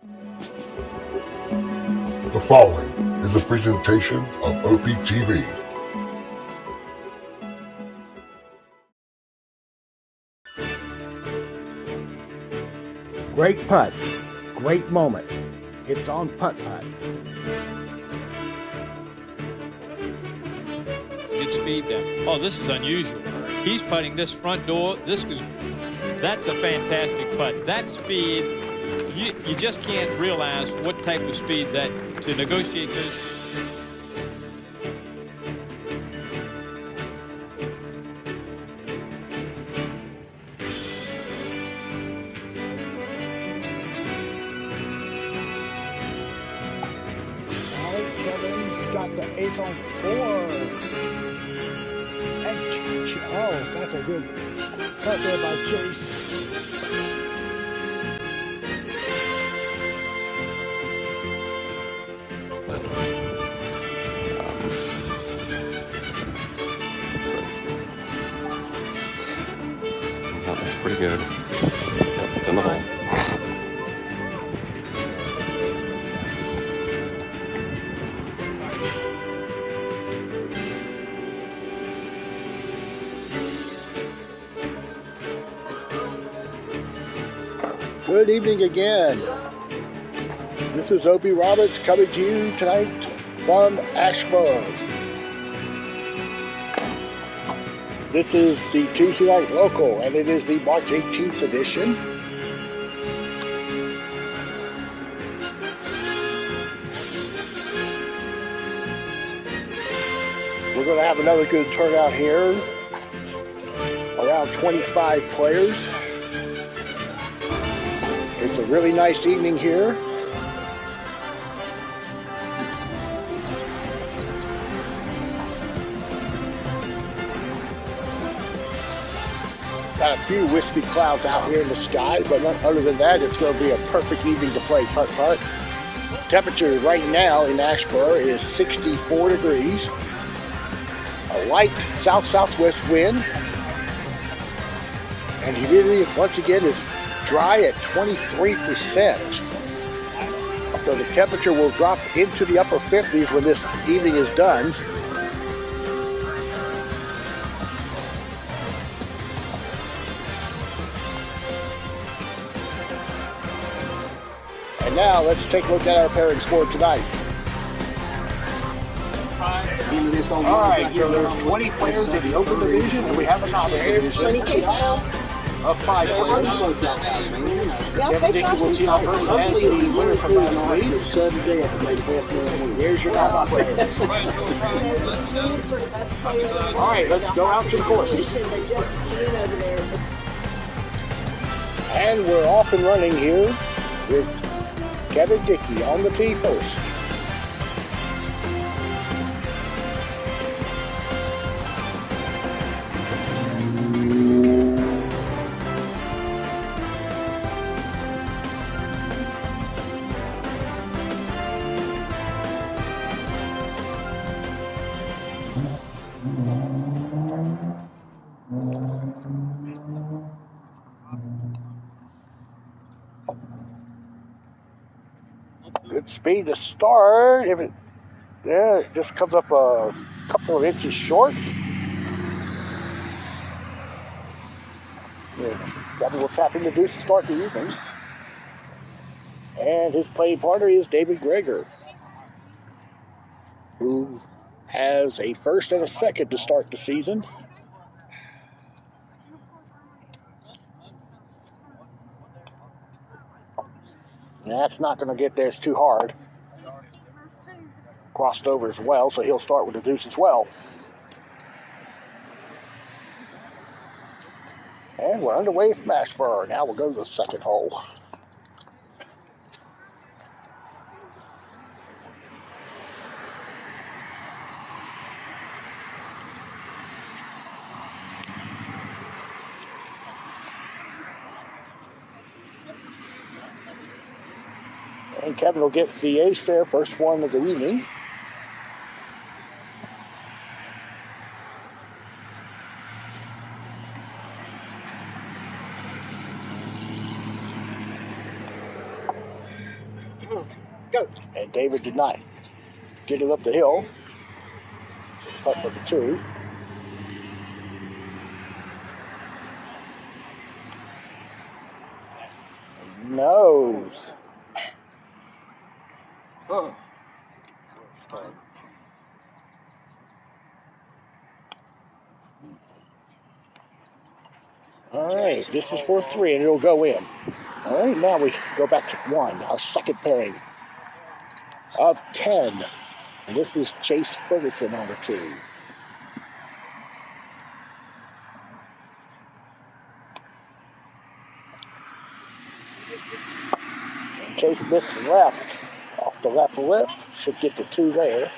The following is a presentation of OPTV. Great putts, great moments. It's on Putt-Putt. Good speed there. Oh, this is unusual. He's putting this front door. That's a fantastic putt. That speed, you just can't realize what type of speed that to negotiate this. Kevin got the ace on 4. And oh, that's a good cut there by Chase. That's pretty good. Yep, it's in the hole. Good evening again. This is Opie Roberts coming to you tonight from ASHEBORO. This is the Tuesday night local, and it is the March 18th edition. We're going to have another good turnout here. Around 25 players. It's a really nice evening here. Got a few wispy clouds out here in the sky, but other than that, it's going to be a perfect evening to play putt-putt. Temperature right now in ASHEBORO is 64 degrees. A light south-southwest wind. And humidity, once again, is dry at 23%. So the temperature will drop into the upper 50s when this evening is done. And now let's take a look at our pairing score tonight. Alright, so there's 20 players in the open division, and we have a novice division of 5 players. Kevin Dickey will tee off first as the winner from last week. Here's your novice player. Alright, let's go out to the course. And we're off and running here with Kevin Dickey on the tee first. Good speed to start. If it just comes up a couple of inches short. Gabby will tap in the deuce to start the evening. And his playing partner is David Greger, who has a first and a second to start the season. That's not going to get there. It's too hard. Crossed over as well, so he'll start with the deuce as well. And we're underway from ASHEBORO. Now we'll go to the second hole. And Kevin will get the ace there, first one of the evening. Go. And David did not get it up the hill. Putt for the 2. Nose. Oh. All right, this is for 3, and it'll go in. All right, now we go back to 1, our second pairing of 10. And this is Chase Ferguson on the 2. Chase missed left, off the left lip, should get the 2 there.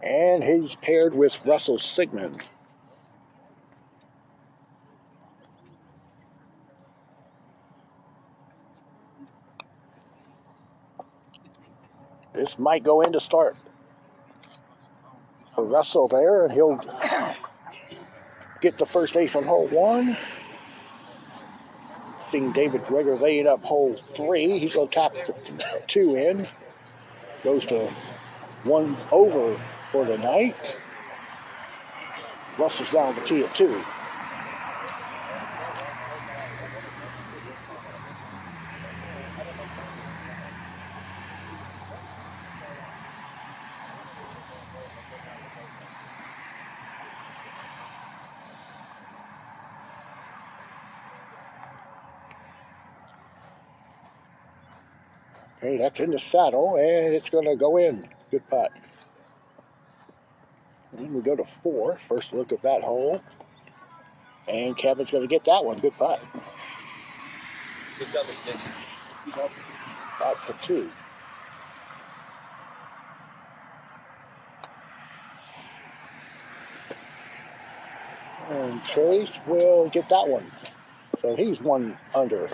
And he's paired with Russell Sigmund. This might go in to start for Russell there, and he'll get the first ace on hole 1. Seeing David Greger laying up hole 3. He's going to tap the 2 in. Goes to 1 over for the night. Russell's down the tee at 2. Okay, that's in the saddle, and it's going to go in. Good putt. Then we go to 4. First look at that hole. And Kevin's going to get that one. Good putt. Good job, Nick. Back to 2. And Chase will get that one. So he's 1 under.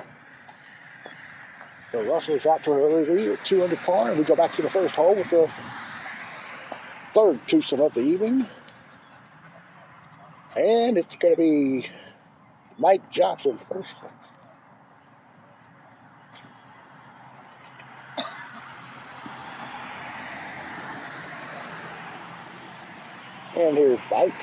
So Russell's out to an early lead at 2 under par, and we go back to the first hole with the third twosome of the evening. And it's going to be Mike Johnson first. And here's Mike.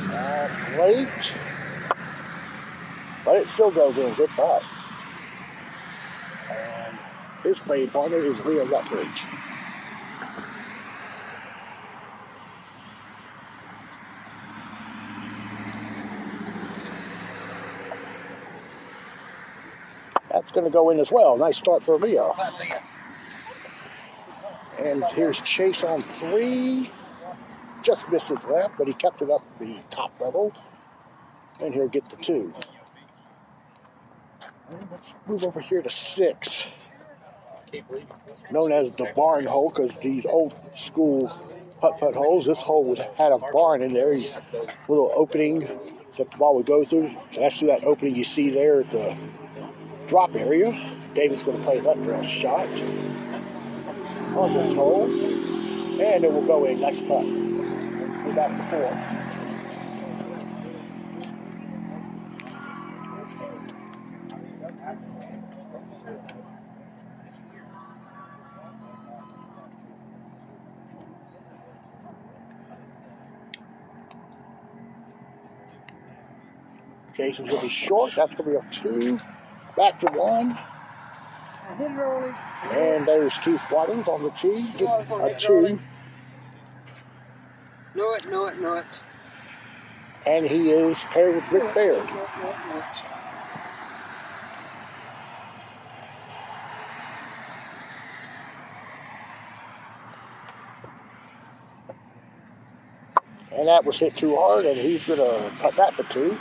That's late. But it still goes in. Good putt. And his playing partner is Leah Rutledge. That's going to go in as well. Nice start for Leah. And here's Chase on 3. Just misses left, but he kept it up the top level. And he'll get the 2. And let's move over here to 6. Known as the barn hole, because these old school putt-putt holes, this hole had a barn in there. Little opening that the ball would go through. So that's through that opening you see there at the drop area. David's going to play left rail shot on this hole. And it will go in. Nice putt. We're back to 4. Jason's going to be short. That's going to be a 2. Back to 1. And there's Keith Watkins on the tee. Get a 2. Know it. And he is paired with Rick Baird. And that was hit too hard, and he's going to cut that for 2.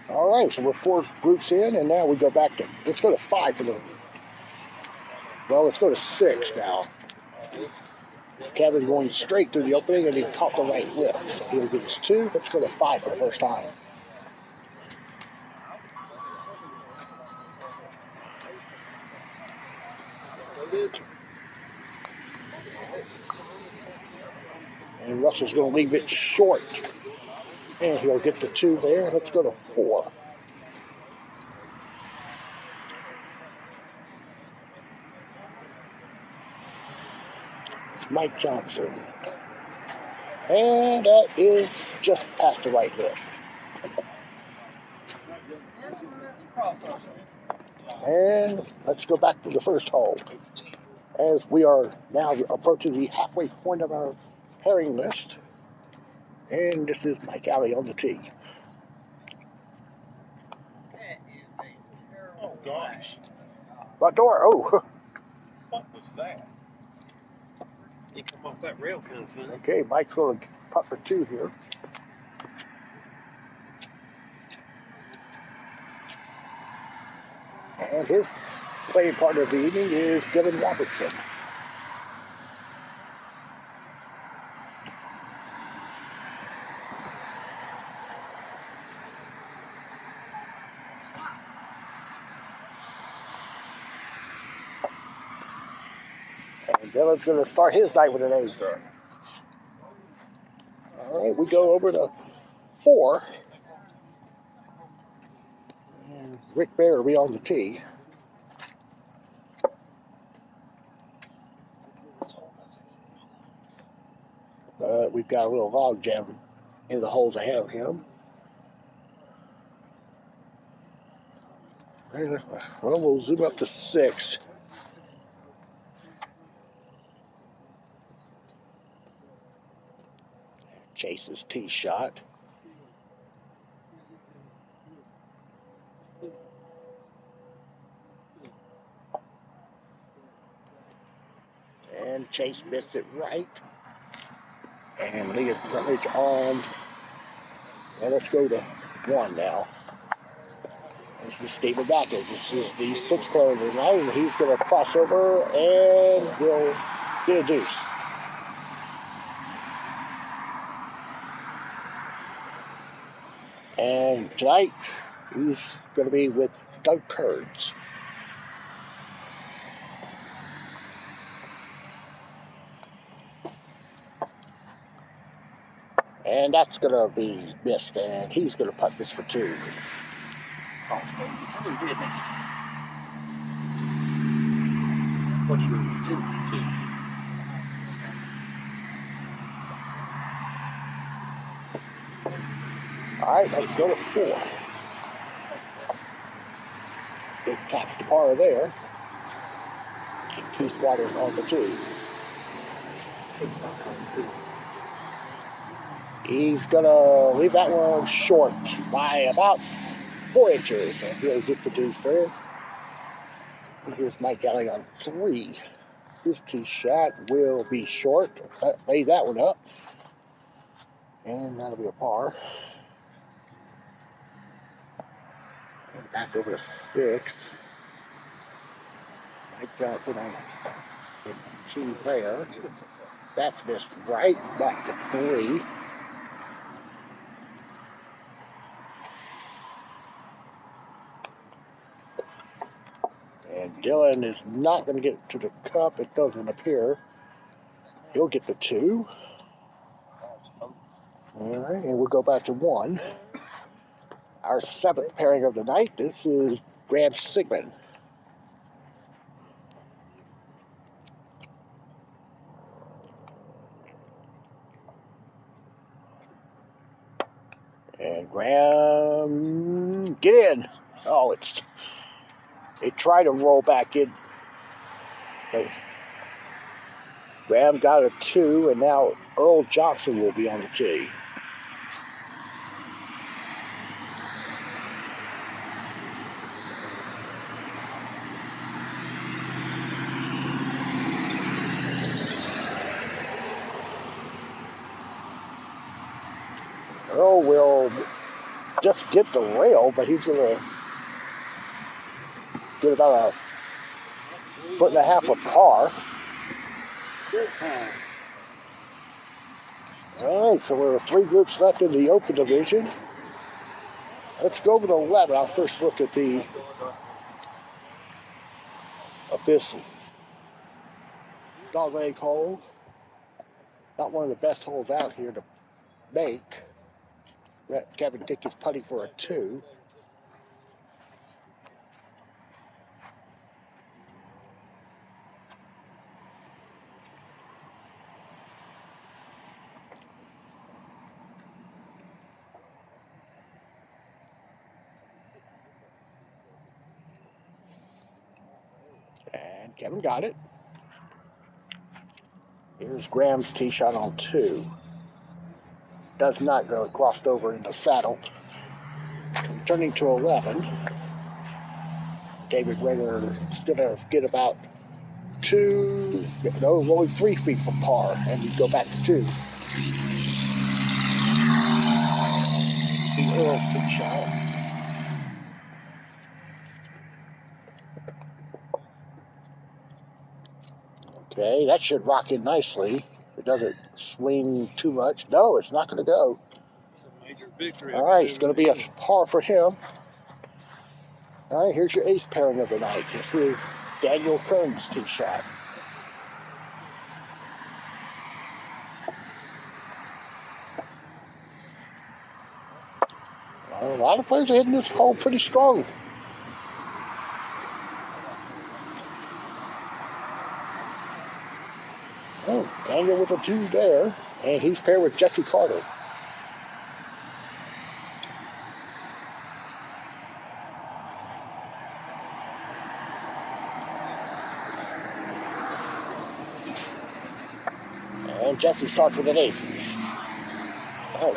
All All right, so we're 4 groups in, and now we go back to, let's go to 5 for the, well, let's go to 6 now. Kevin's going straight through the opening, and he caught the right lip. So he'll give us 2. Let's go to 5 for the first time. And Russell's going to leave it short. And he'll get the 2 there. Let's go to 4. It's Mike Johnson. And that is just past the right lip. And let's go back to the first hole, as we are now approaching the halfway point of our pairing list. And this is Mike Alley on the tee. Oh gosh. Front door, oh. What was that? You come off that rail kind of funny. Okay, Mike's going to putt for 2 here. And his playing partner of the evening is Dylan Robertson. And Dylan's going to start his night with an ace. All right, we go over to 4. And Rick Bear will be on the tee. We've got a little log jam in the holes ahead of him. And, well, we'll zoom up to 6. Chase's tee shot. And Chase missed it right. And Leah Rutledge on. And let's go to 1 now. This is Stephen Backes. This is the 6th player of the night, and he's going to cross over and will get a deuce. And tonight, he's going to be with Doug Kurtz. And that's going to be missed, and he's going to putt this for 2. Oh, he didn't he? What's your 2? All right, let's go to 4. Big taps to par there. And Keith Waters on the tee. He's going to leave that one short by about 4 inches. And he'll get the deuce there. And here's Mike Alley on 3. His tee shot will be short. Lay that one up. And that'll be a par. And back over to 6. Mike Johnson on 2 there. That's missed right. Back to 3. And Dylan is not going to get to the cup. It doesn't appear. He'll get the 2. All right, and we'll go back to 1. Our 7th pairing of the night. This is Graham Sigmund. And Graham, get in. Oh, it tried to roll back in. Graham got a 2, and now Earl Johnson will be on the tee. Earl will just get the rail, but he's going to get about a foot and a half of par. Good time. All right, so there are 3 groups left in the open division. Let's go over to 11. I'll first look at this dogleg hole. Not one of the best holes out here to make. Kevin Dick is putting for a 2. And Kevin got it. Here's Graham's tee shot on 2. Does not go. It crossed over in the saddle. Turning to 11. David Reger is going to get about only 3 feet from par, and we go back to 2. See Earl's tee shot. Okay, that should rock in nicely. It doesn't swing too much. No, it's not going to go. Major victory. All right, it's going to be a par for him. All right, here's your 8th pairing of the night. This is Daniel Kern's tee shot. Well, a lot of players are hitting this hole pretty strong. Oh, Daniel with a 2 there, and he's paired with Jesse Carter. And Jesse starts with an 8. Oh.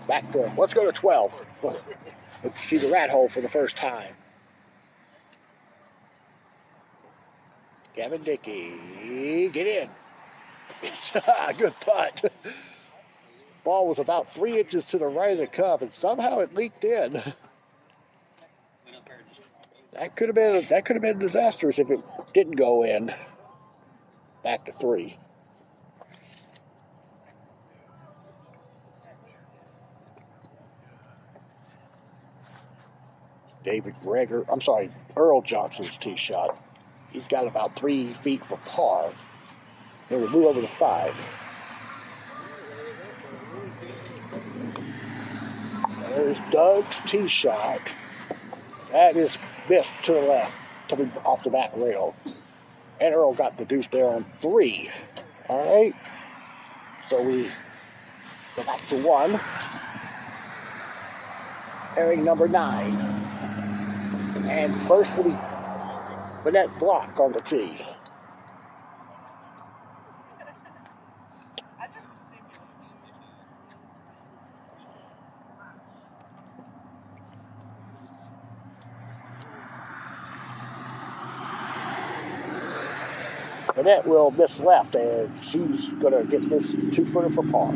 Back to, let's go to 12. Let's see the rat hole for the first time. Kevin Dickey, get in. It's a good putt. Ball was about 3 inches to the right of the cup, and somehow it leaked in. That could have been disastrous if it didn't go in. Back to 3. Earl Johnson's tee shot. He's got about 3 feet for par. Then we'll move over to 5. There's Doug's tee shot. That is missed to the left, coming off the back rail. And Earl got the deuce there on 3. All right. So we go back to 1. Pairing number 9. And first will be Vanette Block on the tee. Vanette will miss left, and she's going to get this 2-footer for par.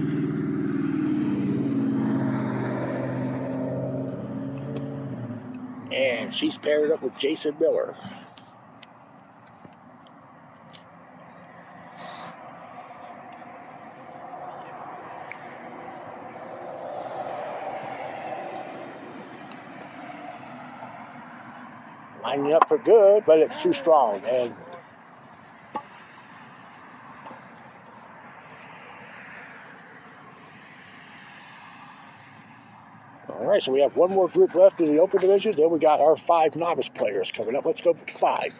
And she's paired up with Jason Miller. Lining up for good, but it's too strong. And all right, so we have one more group left in the open division. Then we got our 5 novice players coming up. Let's go to 5.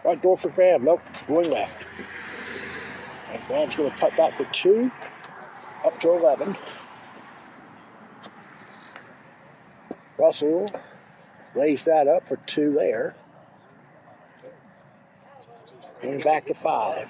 Front door for Graham. Nope, going left. And Graham's going to putt that for 2, up to 11. Russell lays that up for 2 there. And back to 5.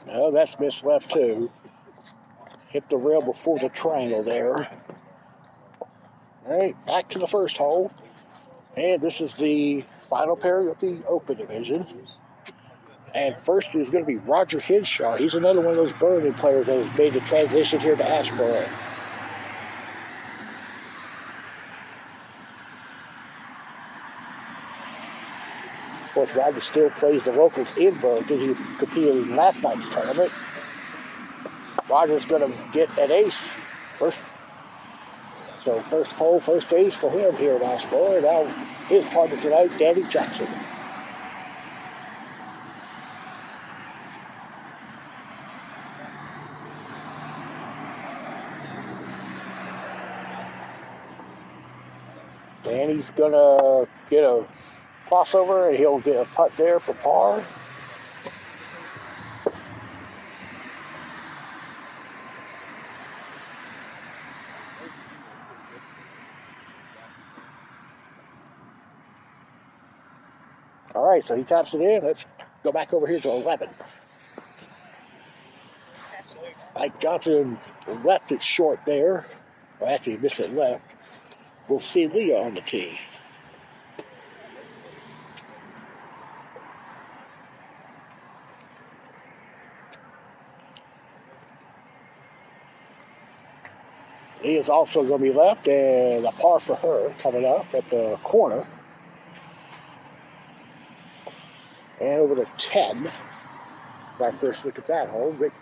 Well, that's missed left too. Hit the rail before the triangle there. All right, back to the first hole. And this is the final pair of the Open Division. And first is going to be Roger Hinshaw. He's another one of those Burning players that has made the transition here to Asheboro. Of course, Roger still plays the locals in Burlington. He competed in last night's tournament. Roger's going to get an ace first. So first hole, first ace for him here at Asheboro. Now his partner tonight, Danny Jackson. Danny's gonna get a crossover and he'll get a putt there for par. All right, so he taps it in. Let's go back over here to 11. Mike Johnson left it short there. Well, actually, he missed it left. We'll see Leah on the tee. Leah's also going to be left, and a par for her coming up at the corner. And over to 10. This is our first look at that hole. Rick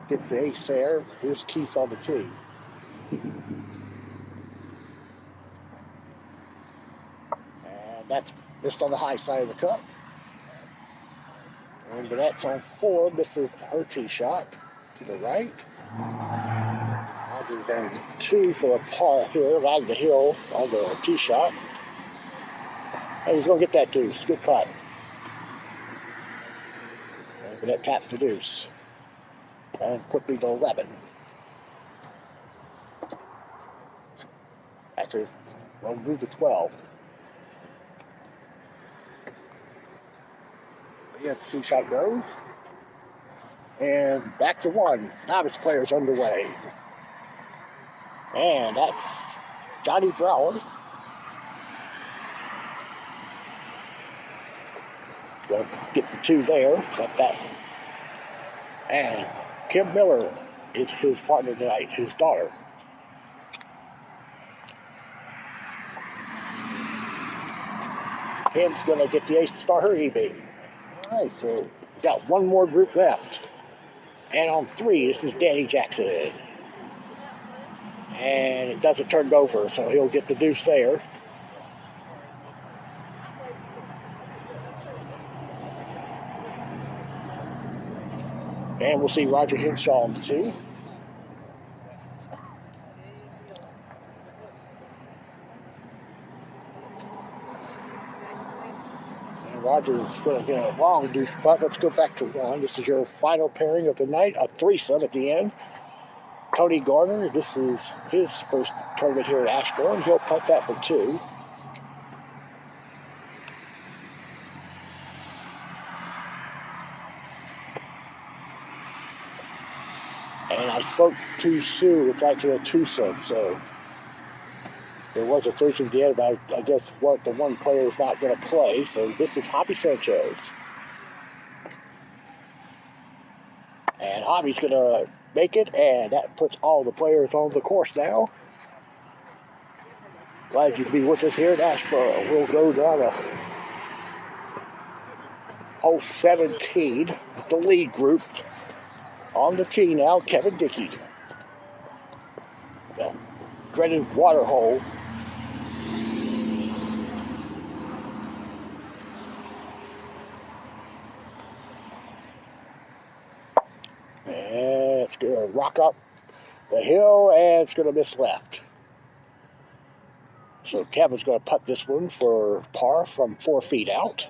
gets the ace there. Here's Keith on the tee. And that's missed on the high side of the cup. And Vanette's on 4, misses her tee shot to the right. Rogers on 2 for a par here, riding the hill on the tee shot. And he's going to get that deuce. Good putt. And Vanette taps the deuce. And quickly to 11. Actually, we'll move to 12. Yeah, tee shot goes. And back to 1. Novice players underway. And that's Johnny Brower. Gonna get the 2 there. Got that. And Kim Miller is his partner tonight, his daughter. Kim's gonna get the ace to start her evening. All right, so we got one more group left. And on 3, this is Danny Jackson. And it doesn't turn over, so he'll get the deuce there. And we'll see Roger Hinshaw on the tee. And Roger's going to get a long deuce putt. Let's go back to 1. This is your final pairing of the night, a threesome at the end. Tony Garner, this is his first tournament here at Asheboro, and he'll putt that for 2. And I spoke to Sue, it's actually a twosome, so there was a threesome at the end, but I guess the one player is not going to play, so this is Hobby Sanchez. And Hobby's going to make it, and that puts all the players on the course now. Glad you could be with us here at Asheboro. We'll go down to hole 17, the lead group. On the tee now, Kevin Dickey. The dreaded water hole. And it's going to rock up the hill, and it's going to miss left. So Kevin's going to putt this one for par from 4 feet out.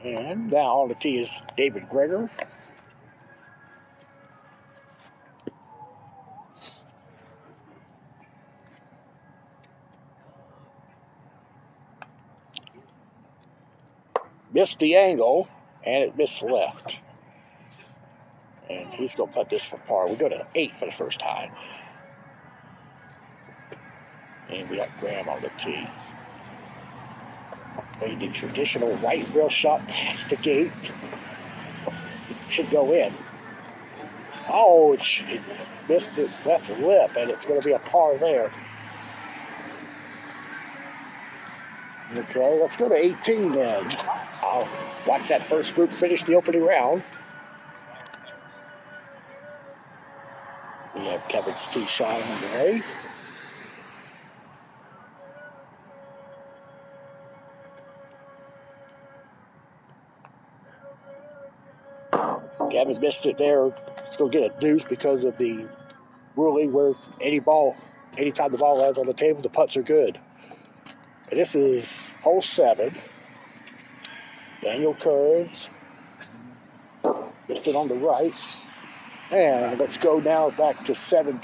And now on the tee is David Greger. missed the angle, and it missed the left. And he's going to putt this for par. We go to 8 for the first time. And we got Graham on the tee. Made the traditional right rail shot past the gate. Should go in. Oh, it missed the left lip, and it's going to be a par there. Okay, let's go to 18 then. I'll watch that first group finish the opening round. We have Kevin's tee shot on the way. Kevin missed it there. He's going to get a deuce because of the ruling where anytime the ball lands on the table, the putts are good. And this is hole 7. Daniel Kearns missed it on the right. And let's go now back to 7.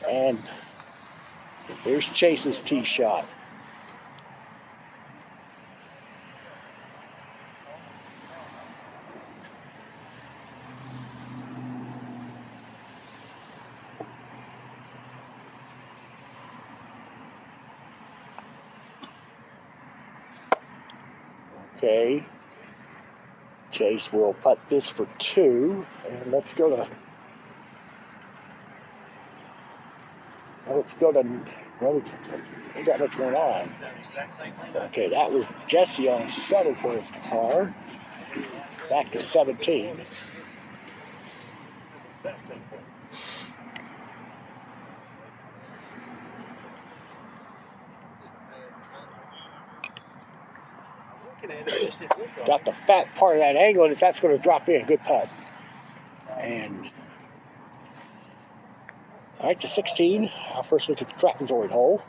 And here's Chase's tee shot. Okay, Chase will putt this for 2, and let's go to, well, we ain't got much going on. Okay, that was Jesse on 7 for his par, back to 17. Got the fat part of that angle, and that's going to drop in. Good putt. And all right, to 16. Our first look at the trapezoid hole.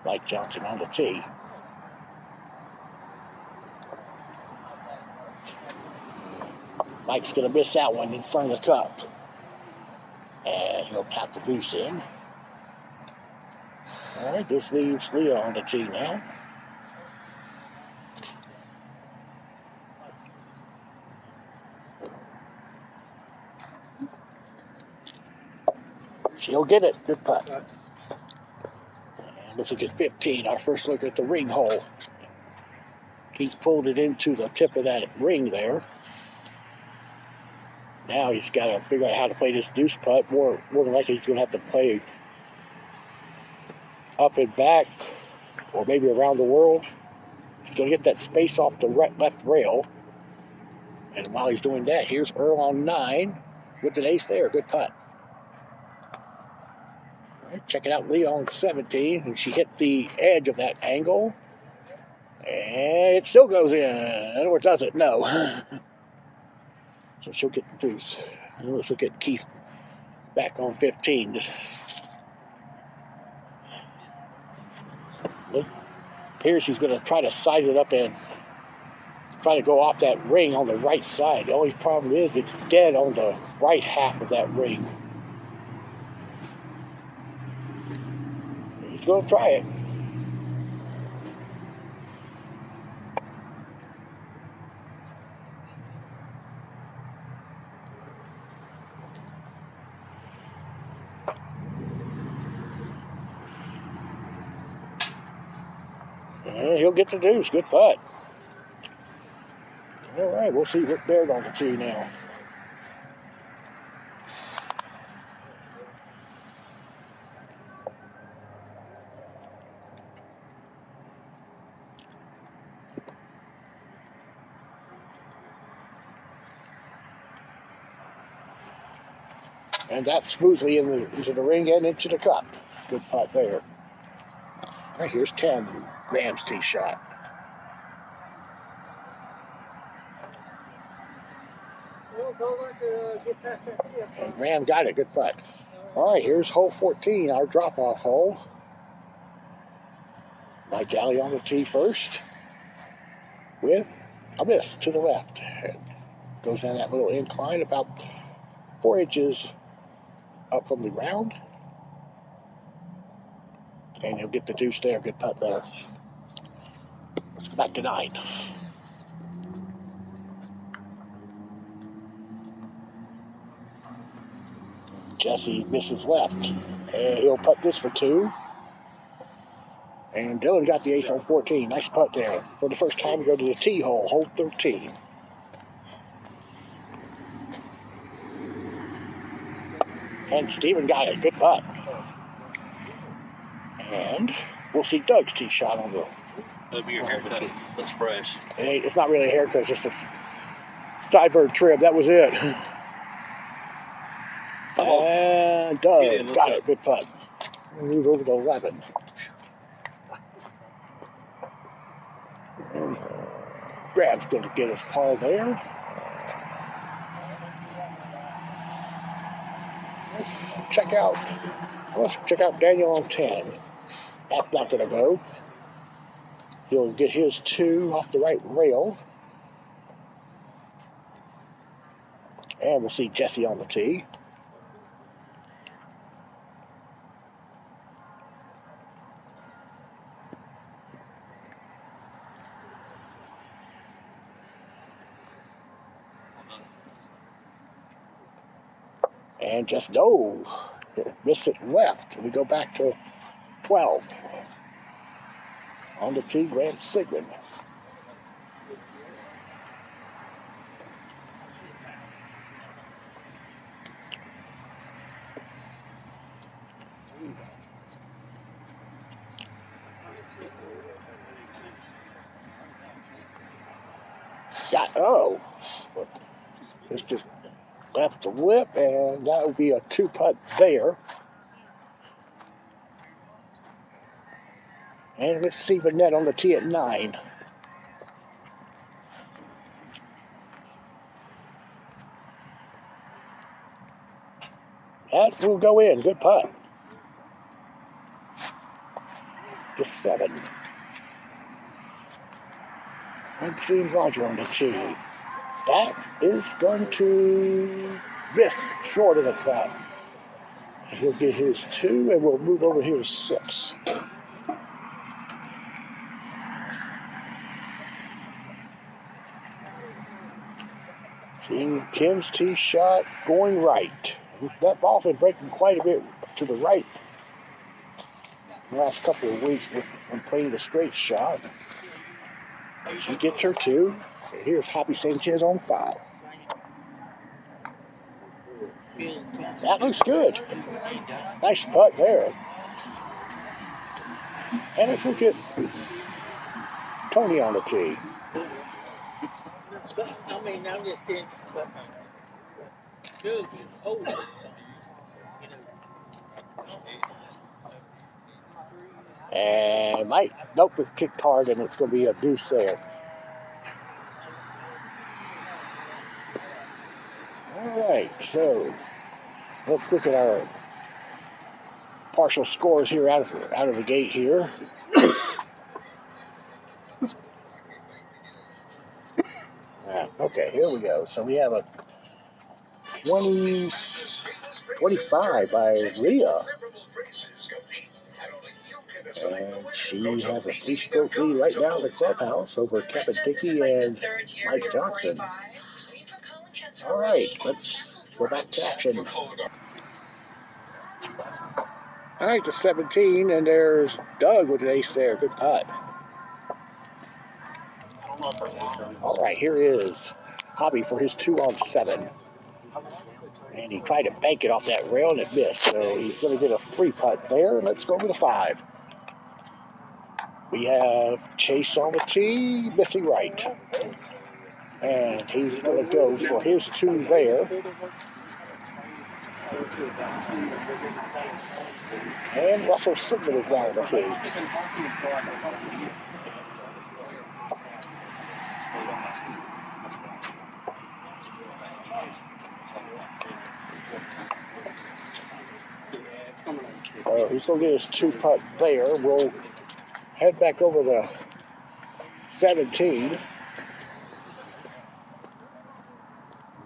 Mike Johnson on the tee. Mike's going to miss that one in front of the cup. And he'll tap the deuce in. All right, this leaves Leo on the tee now. She'll get it. Good putt. And let's look at 15, our first look at the ring hole. He's pulled it into the tip of that ring there. Now he's got to figure out how to play this deuce putt. More than likely he's going to have to play up and back, or maybe around the world. He's going to get that space off the left rail. And while he's doing that, here's Earl on 9 with an ace there. Good putt. All right, check it out, Leo on 17. And she hit the edge of that angle. And it still goes in. Or does it? No. So she'll get the deuce. And let's look at Keith back on 15. Here she's going to try to size it up and try to go off that ring on the right side. The only problem is it's dead on the right half of that ring. He's going to try it. And he'll get the deuce. Good putt. All right, we'll see Rick Baird on the tee now. And that's smoothly into the ring and into the cup. Good putt there. All right, here's 10, Graham's tee shot. And Graham got it, good putt. All right, here's hole 14, our drop-off hole. Mike Alley on the tee first with a miss to the left. It goes down that little incline about 4 inches up from the ground. And he'll get the deuce there. Good putt there. Let's go back to 9. Jesse misses left. And he'll putt this for 2. And Dylan got the ace on 14. Nice putt there. For the first time, we go to the tee hole, hole 13. And Steven got it. Good putt. And we'll see Doug's tee shot on the... That'll be your haircut. That's fresh. It's not really a haircut, it's just a sideburn trim. That was it. And Doug got it. Good putt. We'll move over to 11. And Graham's going to get his par there. Let's check out Daniel on 10. That's not going to go. He'll get his 2 off the right rail. And we'll see Jesse on the tee. And just missed it left. We go back to 12. On the tee, Grant Sigmund. It's just left the lip, and that will be a 2-putt there. And let's see the net on the tee at 9. That will go in. Good putt. To 7. And seeing Roger on the tee. That is going to miss short of the cup. He'll get his 2, and we'll move over here to 6. Seeing Tim's tee shot going right. That ball's been breaking quite a bit to the right the last couple of weeks when playing the straight shot. She gets her 2. Here's Hoppy Sanchez on 5. That looks good. Nice putt there. And let's look at Tony on the tee. I mean, I'm just kidding. Dude, hold it. And nope, it's kicked hard, and it's going to be a deuce there. All right, so let's look at our partial scores here out of the gate here. Okay, here we go. So we have a 25 by Leah. And she has a 3-stroke lead right now in the clubhouse over Kevin Dickey and Mike Johnson. All right, let's go back to action. All right, to 17, and there's Doug with an ace there. Good putt. All right, here is Hobby for his 2 on 7. And he tried to bank it off that rail, and it missed. So he's going to get a 3-putt there. Let's go over to 5. We have Chase on the tee, missing right. And he's going to go for his 2 there. And Russell Sigmund is now on the tee. He's going to get his 2-putt there. We'll head back over to 17.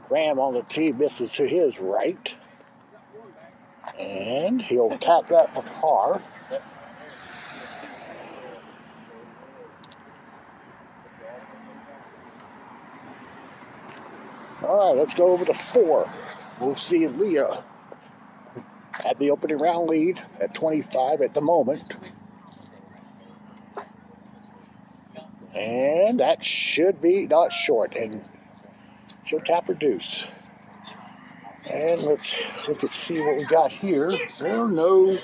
Graham on the tee misses to his right. And he'll tap that for par. All right, let's go over to 4. We'll see Leah at the opening round lead at 25 at the moment. And that should be not short, and she'll tap her deuce. And let's look and see what we got here. Well, no,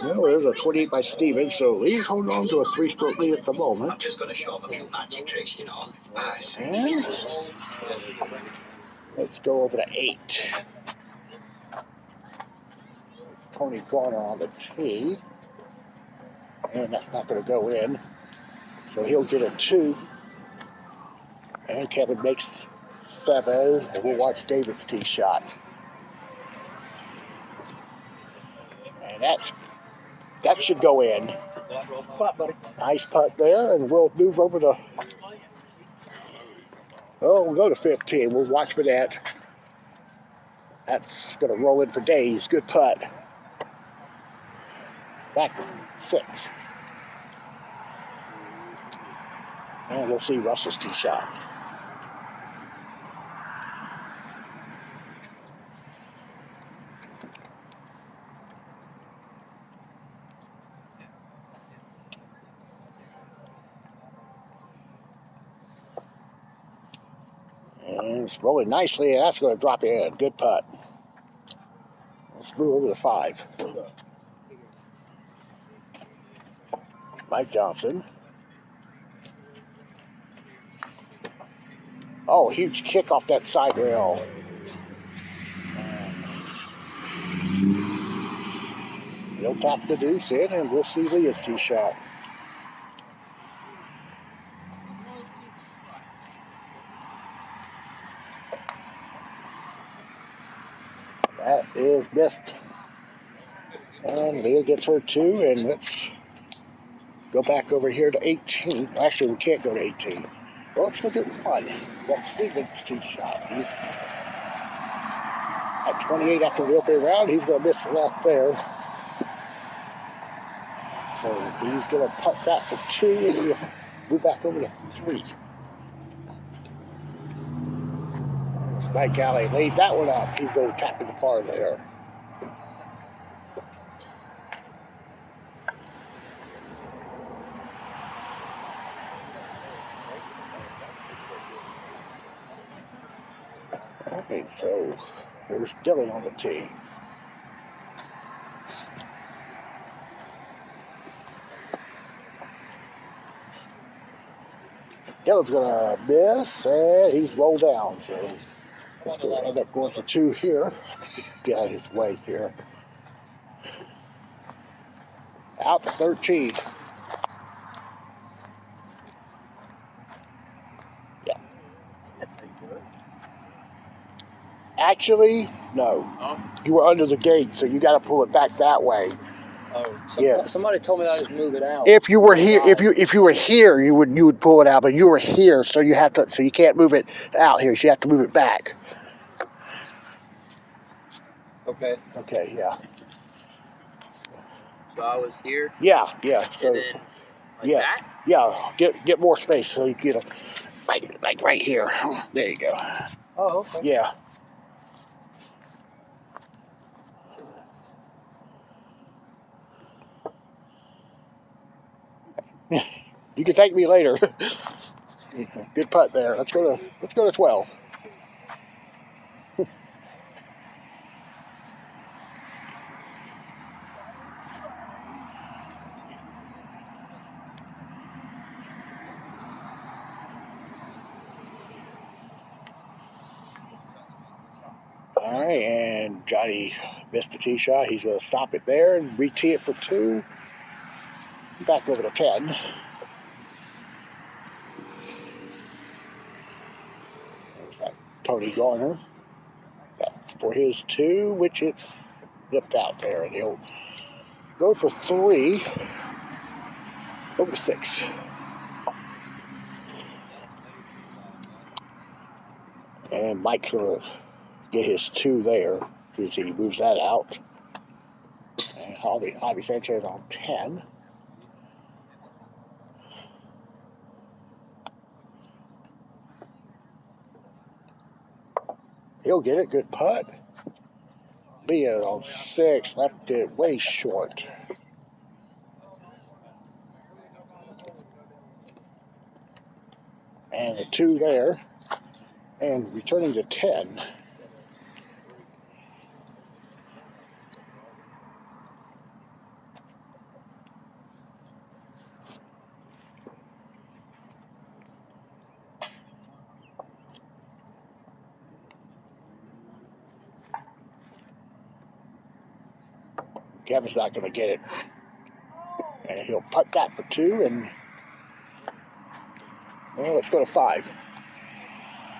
there's a 28 by Stevens, so Lee's holding on to a 3-stroke lead at the moment. I'm just going to show off a few magic tricks, you know. And let's go over to 8. Tony Garner on the tee, and that's not going to go in, so he'll get a 2. And Kevin makes 7, and we'll watch David's tee shot. And that should go in. Putt, buddy. Nice putt there, and we'll move over to. We'll go to 15. We'll watch for that. That's going to roll in for days. Good putt. Back to 6. And we'll see Russell's tee shot. And it's rolling nicely, and that's going to drop in. Good putt. Let's move over to 5. Mike Johnson. Oh, huge kick off that side rail. He'll tap the deuce in, and we'll see Leah's tee shot. That is missed. And Leah gets her 2, and let's go back over here to 18. Actually, we can't go to 18. Well, let's look at 1. That's Stevens' tee shot. He's at 28 after the opening round. He's going to miss the left there. So he's going to putt that for 2, and we'll move back over to 3. Mike Alley laid that one up. He's going to tap in the par there. Okay, so there's Dylan on the tee. Dylan's going to miss, and he's rolled down, so he's going to end up going for 2 here. Get out of his way here. Out to 13. Yeah. Actually, no. Oh. You were under the gate, so you got to pull it back that way. Oh, somebody told me that I just move it out. If you were here, if you were here, you would pull it out, but you were here, so you can't move it out here. So you have to move it back. Okay. Okay, yeah. So I was here. Yeah. So And then like that? Yeah. Get more space so you get like right here. There you go. Oh, okay. Yeah. You can thank me later. Good putt there. Let's go to 12. All right, and Johnny missed the tee shot. He's going to stop it there and re-tee it for 2. Back over to 10. There's that Tony Garner. That's for his 2, which it's flipped out there, and he'll go for 3. Over to 6. And Mike's going to get his 2 there as he moves that out. And Javi Sanchez on 10. He'll get it. Good putt. Leah on 6, left it way short. And a 2 there. And returning to 10. Kevin's not going to get it. And he'll putt that for 2. And well, let's go to 5.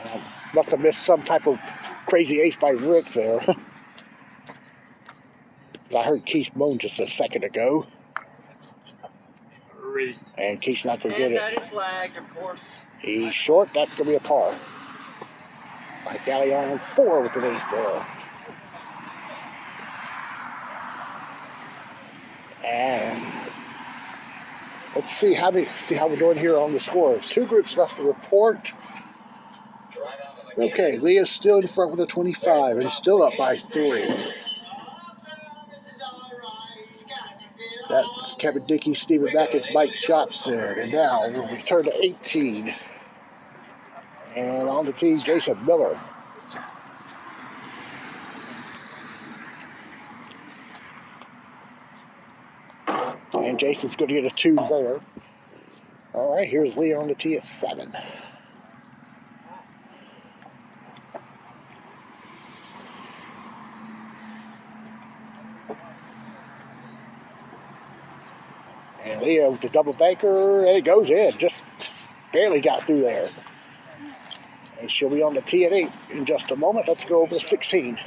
And I must have missed some type of crazy ace by Rick there. I heard Keith moan just a second ago. And Keith's not going to get it. And that is lagged, of course. He's short. That's going to be a par. Mike Alley on 4 with an ace there. And let's see how we're doing here on the scores. 2 groups left to report. Okay, Leah's still in front with a 25 and still up by 3. That's Kevin Dickey, Stephen Mackett, Mike Johnson. And now we'll return to 18. And on the tee, Jason Miller. And Jason's going to get a 2 there. All right, here's Leah on the tee at 7. And Leah with the double banker, and it goes in. Just barely got through there. And she'll be on the tee at 8 in just a moment. Let's go over to 16.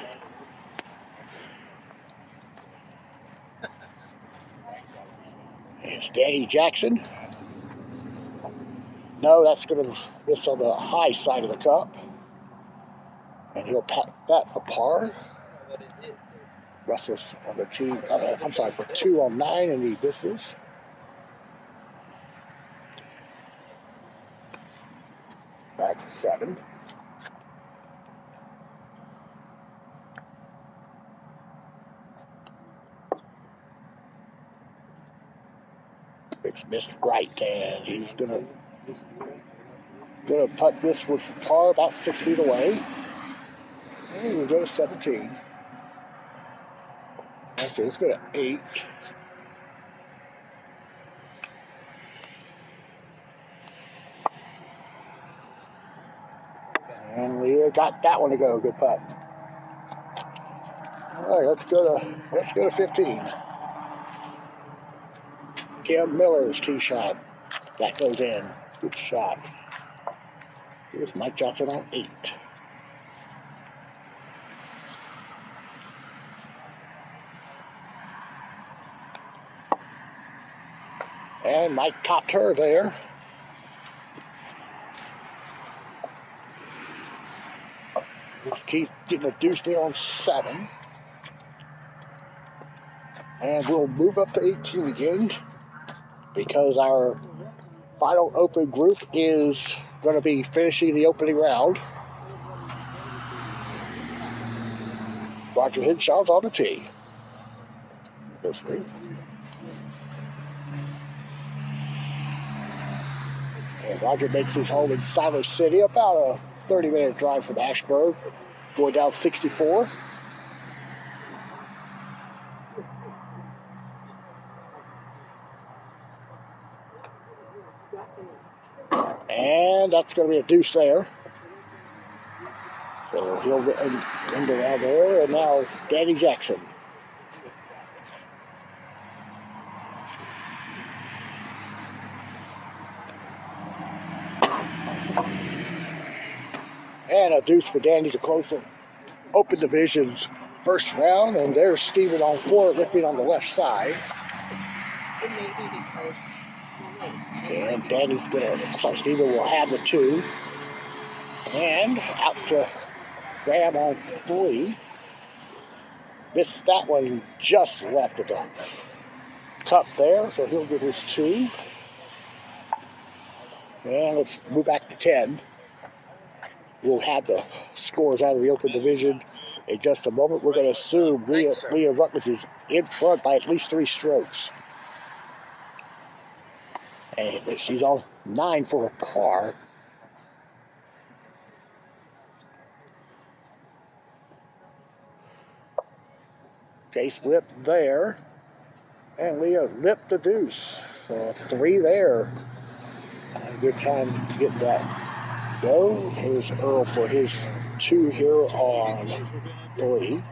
It's Danny Jackson. No, that's going to miss on the high side of the cup. And he'll pat that for par. Russell's on the tee, I'm sorry, for 2 on 9, and he misses. Back to 7. It's missed right, and he's gonna putt this one for par about 6 feet away. And we'll go to 17. Actually, let's go to 8. And Leah got that one to go. Good putt. All right, let's go to 15. Kim Miller's tee shot. That goes in. Good shot. Here's Mike Johnson on 8. And Mike topped her there. Keith getting a deuce there on 7. And we'll move up to 18 again because our final open group is going to be finishing the opening round. Roger Henshaw's on the tee. Go straight. And Roger makes his home in Siler City, about a 30-minute drive from Asheboro, going down 64. And that's going to be a deuce there. So he'll end around there, and now Danny Jackson. And a deuce for Danny to close the Open Division's first round. And there's Steven on 4, ripping on the left side. It may be because and Danny's Steven will have the 2. And out to Graham on 3. Missed that one just left of the cup there, so he'll get his 2. And let's move back to 10. We'll have the scores out of the Open Division in just a moment. We're going to assume Leah Rutledge is in front by at least 3 strokes. And she's on 9 for a par. Chase Lip there. And Leah lipped the deuce. So 3 there. A good time to get that go. Here's Earl for his 2 here on 3.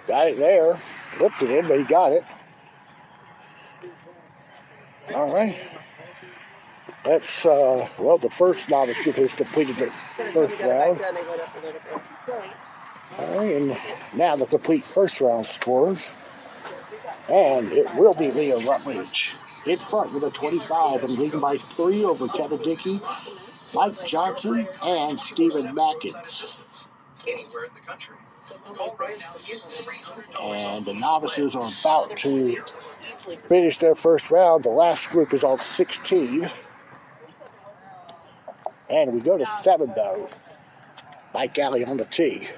Got it there. Whipped it in, but he got it. All right. Let's, well, the first novice group has completed the first round. All right, and now the complete first round scores. And it will be Leah Rutledge in front with a 25 and leading by 3 over Kevin Dickey, Mike Johnson, and Stephen Mackins. Anywhere in the country. And the novices are about to finish their first round. The last group is on 16. And we go to 7, though. Mike Alley on the tee.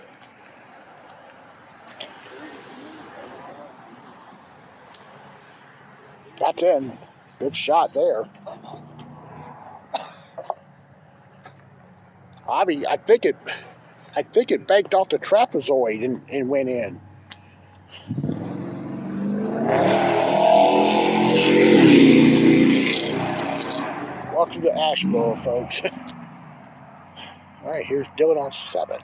That's in. Good shot there. I mean, I think it banked off the trapezoid and went in. Welcome to ASHEBORO, folks. All right, here's Dylan on 7.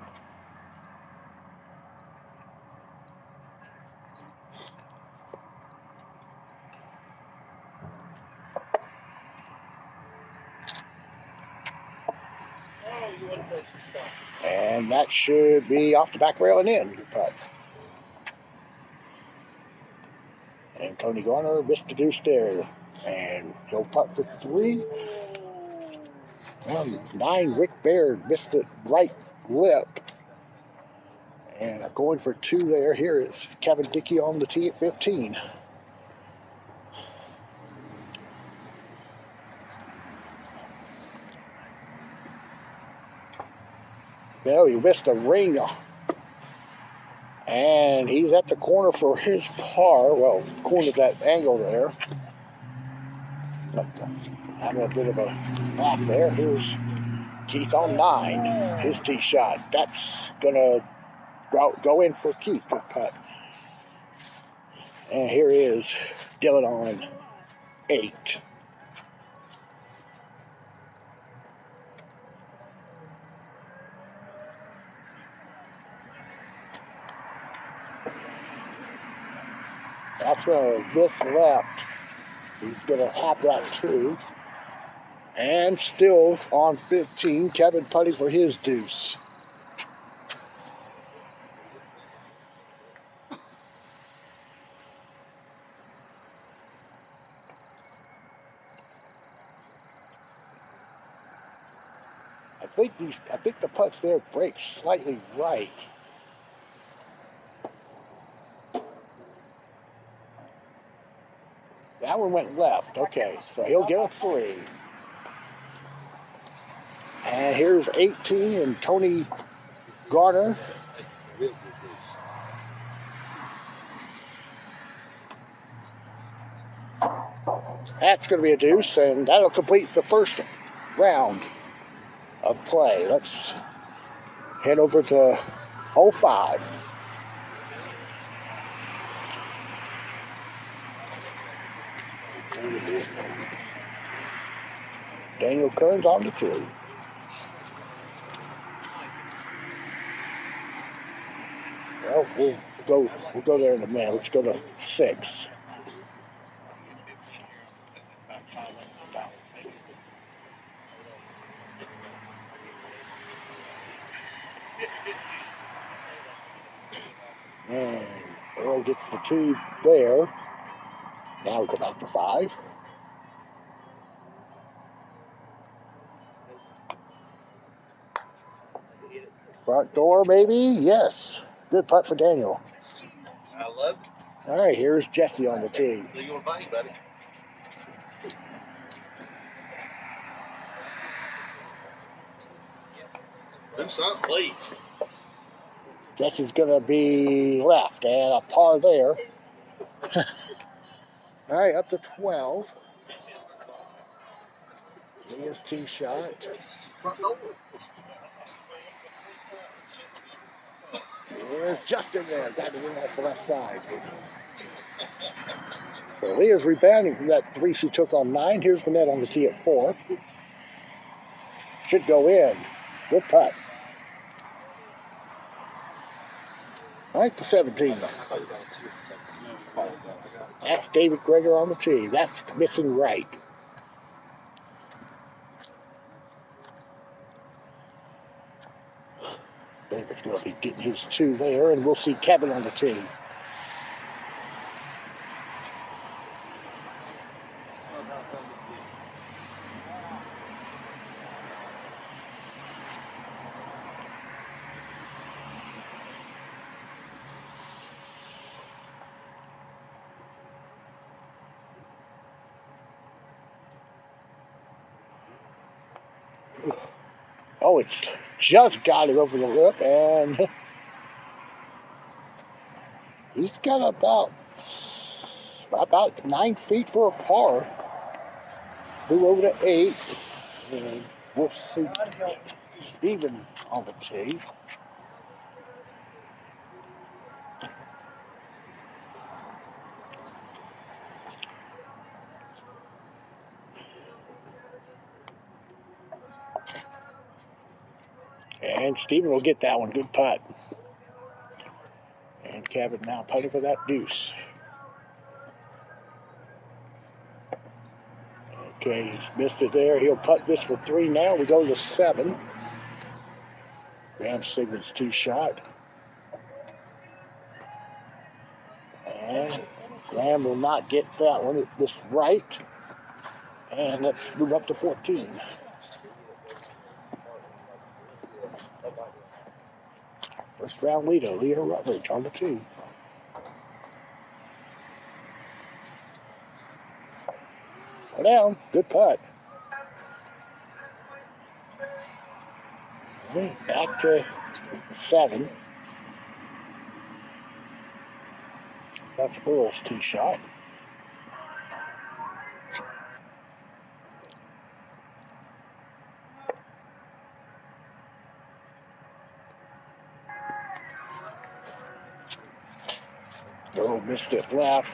And that should be off the back rail and in. Good putt. And Tony Garner missed the deuce there. And he'll putt for 3. 9, Rick Baird missed it right lip. And going for 2 there. Here is Kevin Dickey on the tee at 15. No, he missed a ring. And he's at the corner for his par. Well, corner of that angle there. But having a bit of a laugh there. Here's Keith on 9. His tee shot. That's going to go in for Keith. Good putt. And here is Dylan on 8. That's going to miss left. He's going to have that too. And still on 15, Kevin putting for his deuce. I think the putts there break slightly right. That one went left. Okay, so he'll get a 3. And here's 18 and Tony Garner. That's going to be a deuce, and that'll complete the first round of play. Let's head over to hole 5. Daniel Kearns on the tee. Well, we'll go there in a minute. Let's go to 6. And Earl gets the 2 there. Now we go back to 5. Front door, maybe? Yes. Good putt for Daniel. I love it. All right, here's Jesse on the tee. Do your thing, buddy. Do something, please. Jesse's going to be left, and a par there. All right, up to 12. Leah's tee shot. There's Justin there. Got it in off the left side. So Leah's rebounding from that 3 she took on 9. Here's the net on the tee at 4. Should go in. Good putt. All right, to 17. That's David Greger on the tee. That's missing right. David's going to be getting his 2 there, and we'll see Kevin on the tee. Oh, it's just got it over the lip, and he's got about 9 feet for a par. Move over to 8, and we'll see Steven on the tee. And Steven will get that one. Good putt. And Kevin now putting for that deuce. Okay, he's missed it there. He'll putt this for 3 now. We go to 7. Graham Sigmund's tee shot. And Graham will not get that one. This right. And let's move up to 14. First round leader, Leah Rutledge on the tee. Slow down, good putt. Okay, back to 7. That's Earl's tee shot. Earl missed it left.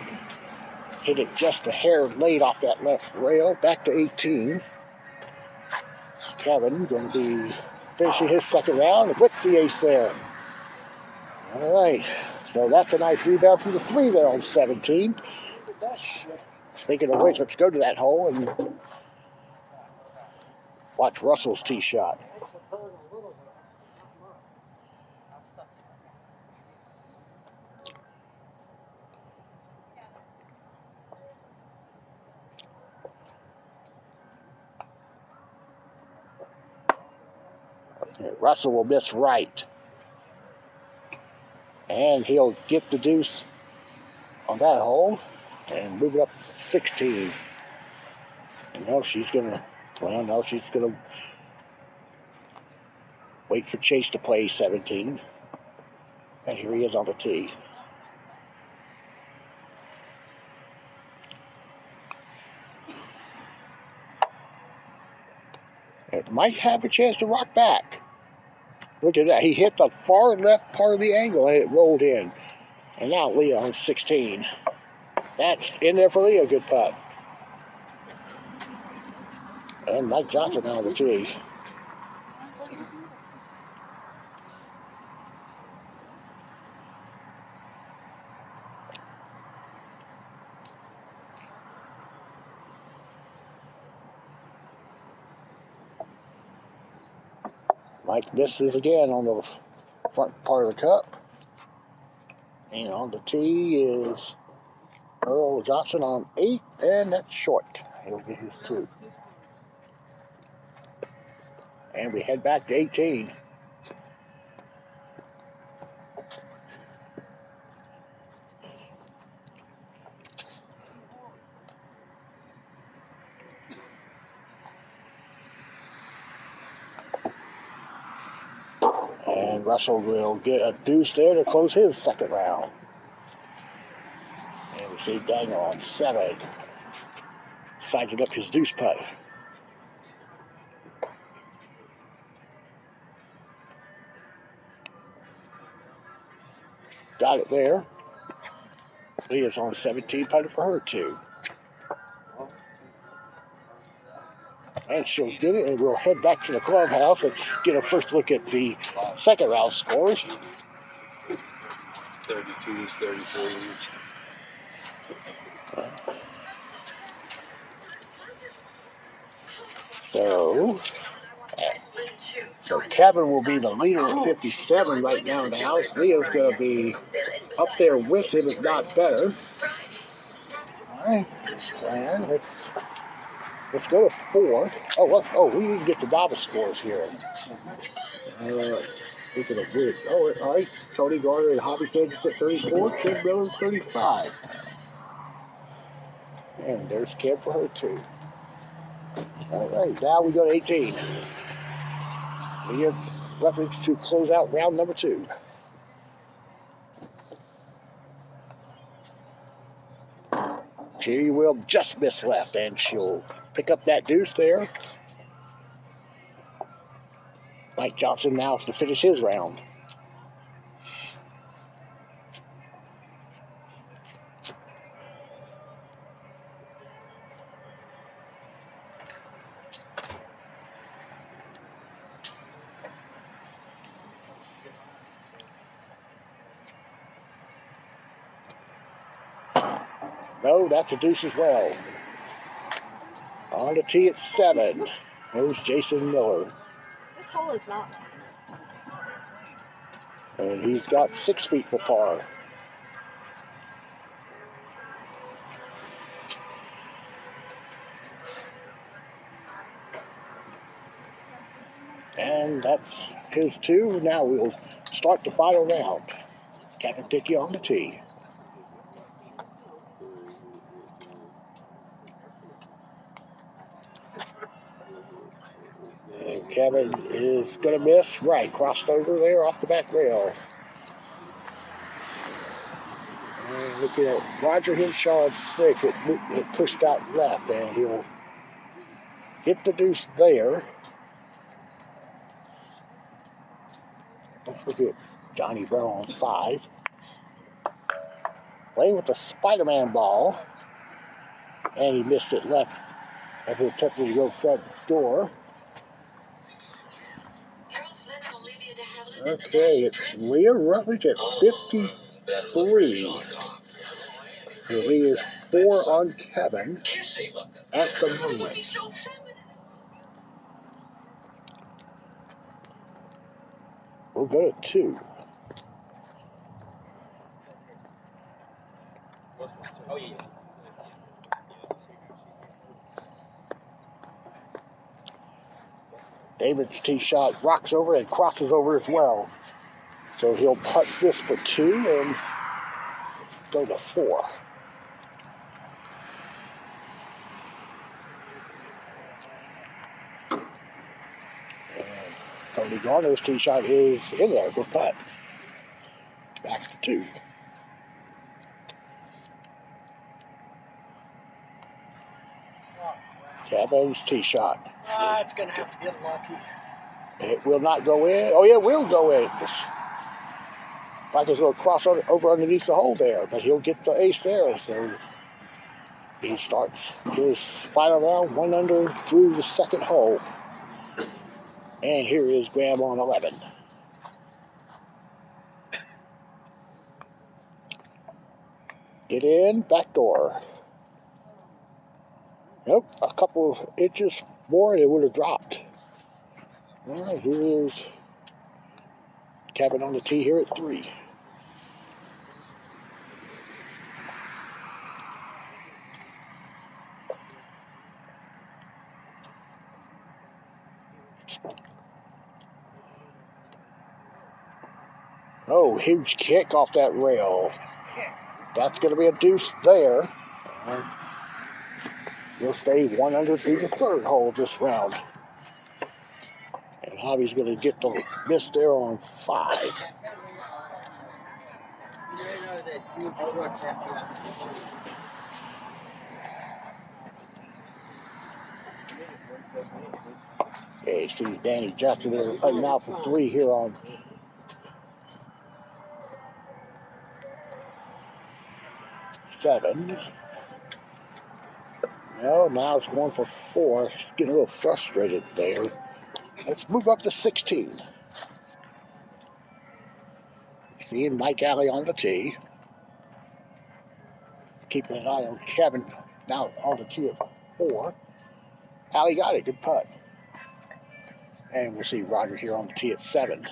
Hit it just a hair late off that left rail. Back to 18. Kevin going to be finishing his second round with the ace there. All right. So that's a nice rebound from the 3 there on 17. Speaking of which, let's go to that hole and watch Russell's tee shot. Okay, Russell will miss right. And he'll get the deuce on that hole and move it up 16. And now she's going to, well, now she's going to wait for Chase to play 17. And here he is on the tee. It might have a chance to rock back. Look at that. He hit the far left part of the angle and it rolled in. And now Leah on 16. That's in there for Leah. Good putt. And Mike Johnson now on the tee. Mike misses again on the front part of the cup. And on the tee is Earl Johnson on 8, and that's short. He'll get his 2. And we head back to 18. And Russell will get a deuce there to close his second round. And we see Daniel on 7. Sizing up his deuce putt. Got it there. Leah's on 17, putting for her 2. And she'll get it, and we'll head back to the clubhouse. Let's get a first look at the second round scores. 32s, 33s. So Kevin will be the leader at 57 right now in the house. Leo's going to be up there with him, if not better. All right, and let's go to 4. We need to get the novice scores here. Speaking of which, all right, Tony Garner and Hobby Sanders at 34, Kim Miller 35. And there's Kim for her 2. All right, now we go to 18. We have reference to close out round number 2. She will just miss left, and she'll pick up that deuce there. Mike Johnson now to finish his round. No, that's a deuce as well. On the tee at 7. There's Jason Miller. This hole is not. And he's got 6 feet for par. And that's his 2. Now we'll start the final round. Captain Dickey on the tee. And Kevin is going to miss. Right, crossed over there off the back rail. And looking at Roger Henshaw at 6, it pushed out left, and he'll hit the deuce there. Let's look at Johnny Brown on 5. Playing with the Spider-Man ball. And he missed it left as it attempted to go front door. Okay, it's Leah Rutledge at 53. The lead is 4 on Kevin at the moment. We'll go to 2. Oh, yeah. David's tee shot rocks over and crosses over as well. So he'll putt this for 2 and go to 4. And Tony Garner's tee shot is in there. Good putt. Back to 2. Kevin's tee shot. It's going to have to get lucky. It will not go in. Oh, yeah, it will go in. Like it's going to cross over underneath the hole there, but he'll get the ace there. So he starts his final round 1 under through the second hole. And here is Graham on 11. Get in, back door. Nope, a couple of inches more and it would have dropped. All right, here is Kevin on the tee here at 3. Oh, huge kick off that rail. That's going to be a deuce there. He'll stay 1 under through the third hole of this round. And Javi's going to get the miss there on 5. Yeah, you see Danny Jackson there putting out for 3 here on 7. No, now it's going for 4. He's getting a little frustrated there. Let's move up to 16. Seeing Mike Alley on the tee. Keeping an eye on Kevin now on the tee at 4. Alley got it, good putt. And we'll see Roger here on the tee at 7.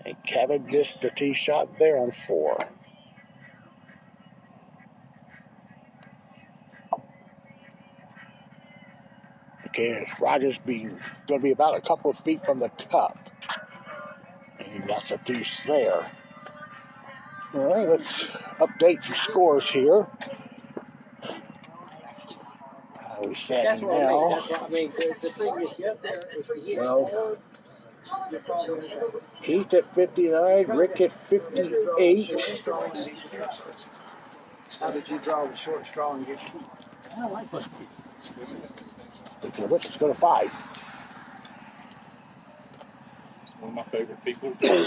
And Kevin missed the tee shot there on 4. Okay, Rogers going to be about a couple of feet from the cup. And that's a deuce there. All right, let's update some scores here. How are we standing now? Well, Keith at 59, Rick at 58. How did you draw the short straw and get Keith? I like this. Rick is going to 5. It's one of my favorite people to do.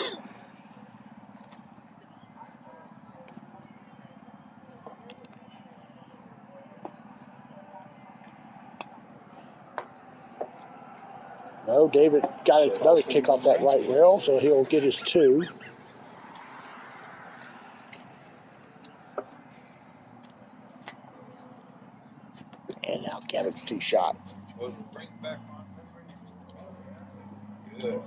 No, David got another kick off that right rail, so he'll get his 2. And now Kevin's tee shot. Good.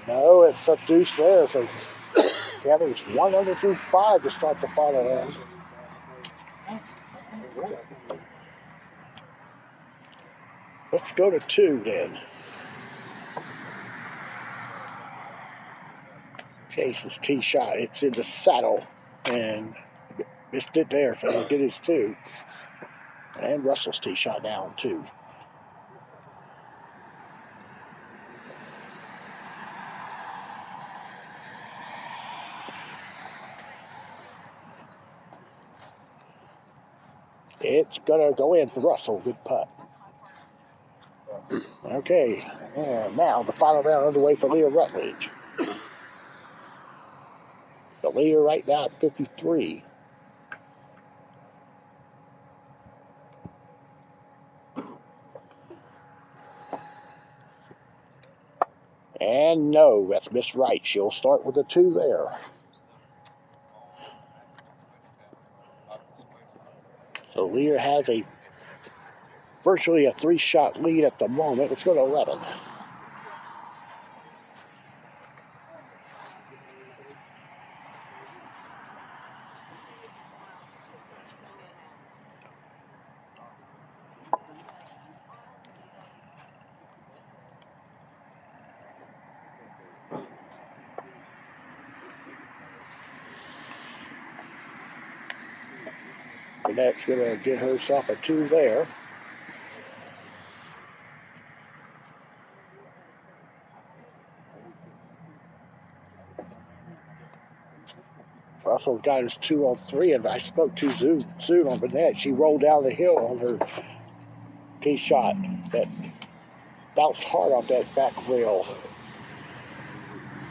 No, it's a deuce there, so Kevin's 1 under through 5 to start the final round. Let's go to 2 then. Chase's tee shot, it's in the saddle, and missed it there, so he'll get his 2. And Russell's tee shot down 2. It's gonna go in for Russell, good putt. Okay, and now the final round underway for Leah Rutledge. The leader right now at 53. And no, that's Miss Wright. She'll start with a 2 there. So Lear has virtually a 3-shot lead at the moment. Let's go to 11. That's going to get herself a 2 there. Russell got his 2 on 3, and I spoke too soon on Burnett. She rolled down the hill on her tee shot that bounced hard off that back rail.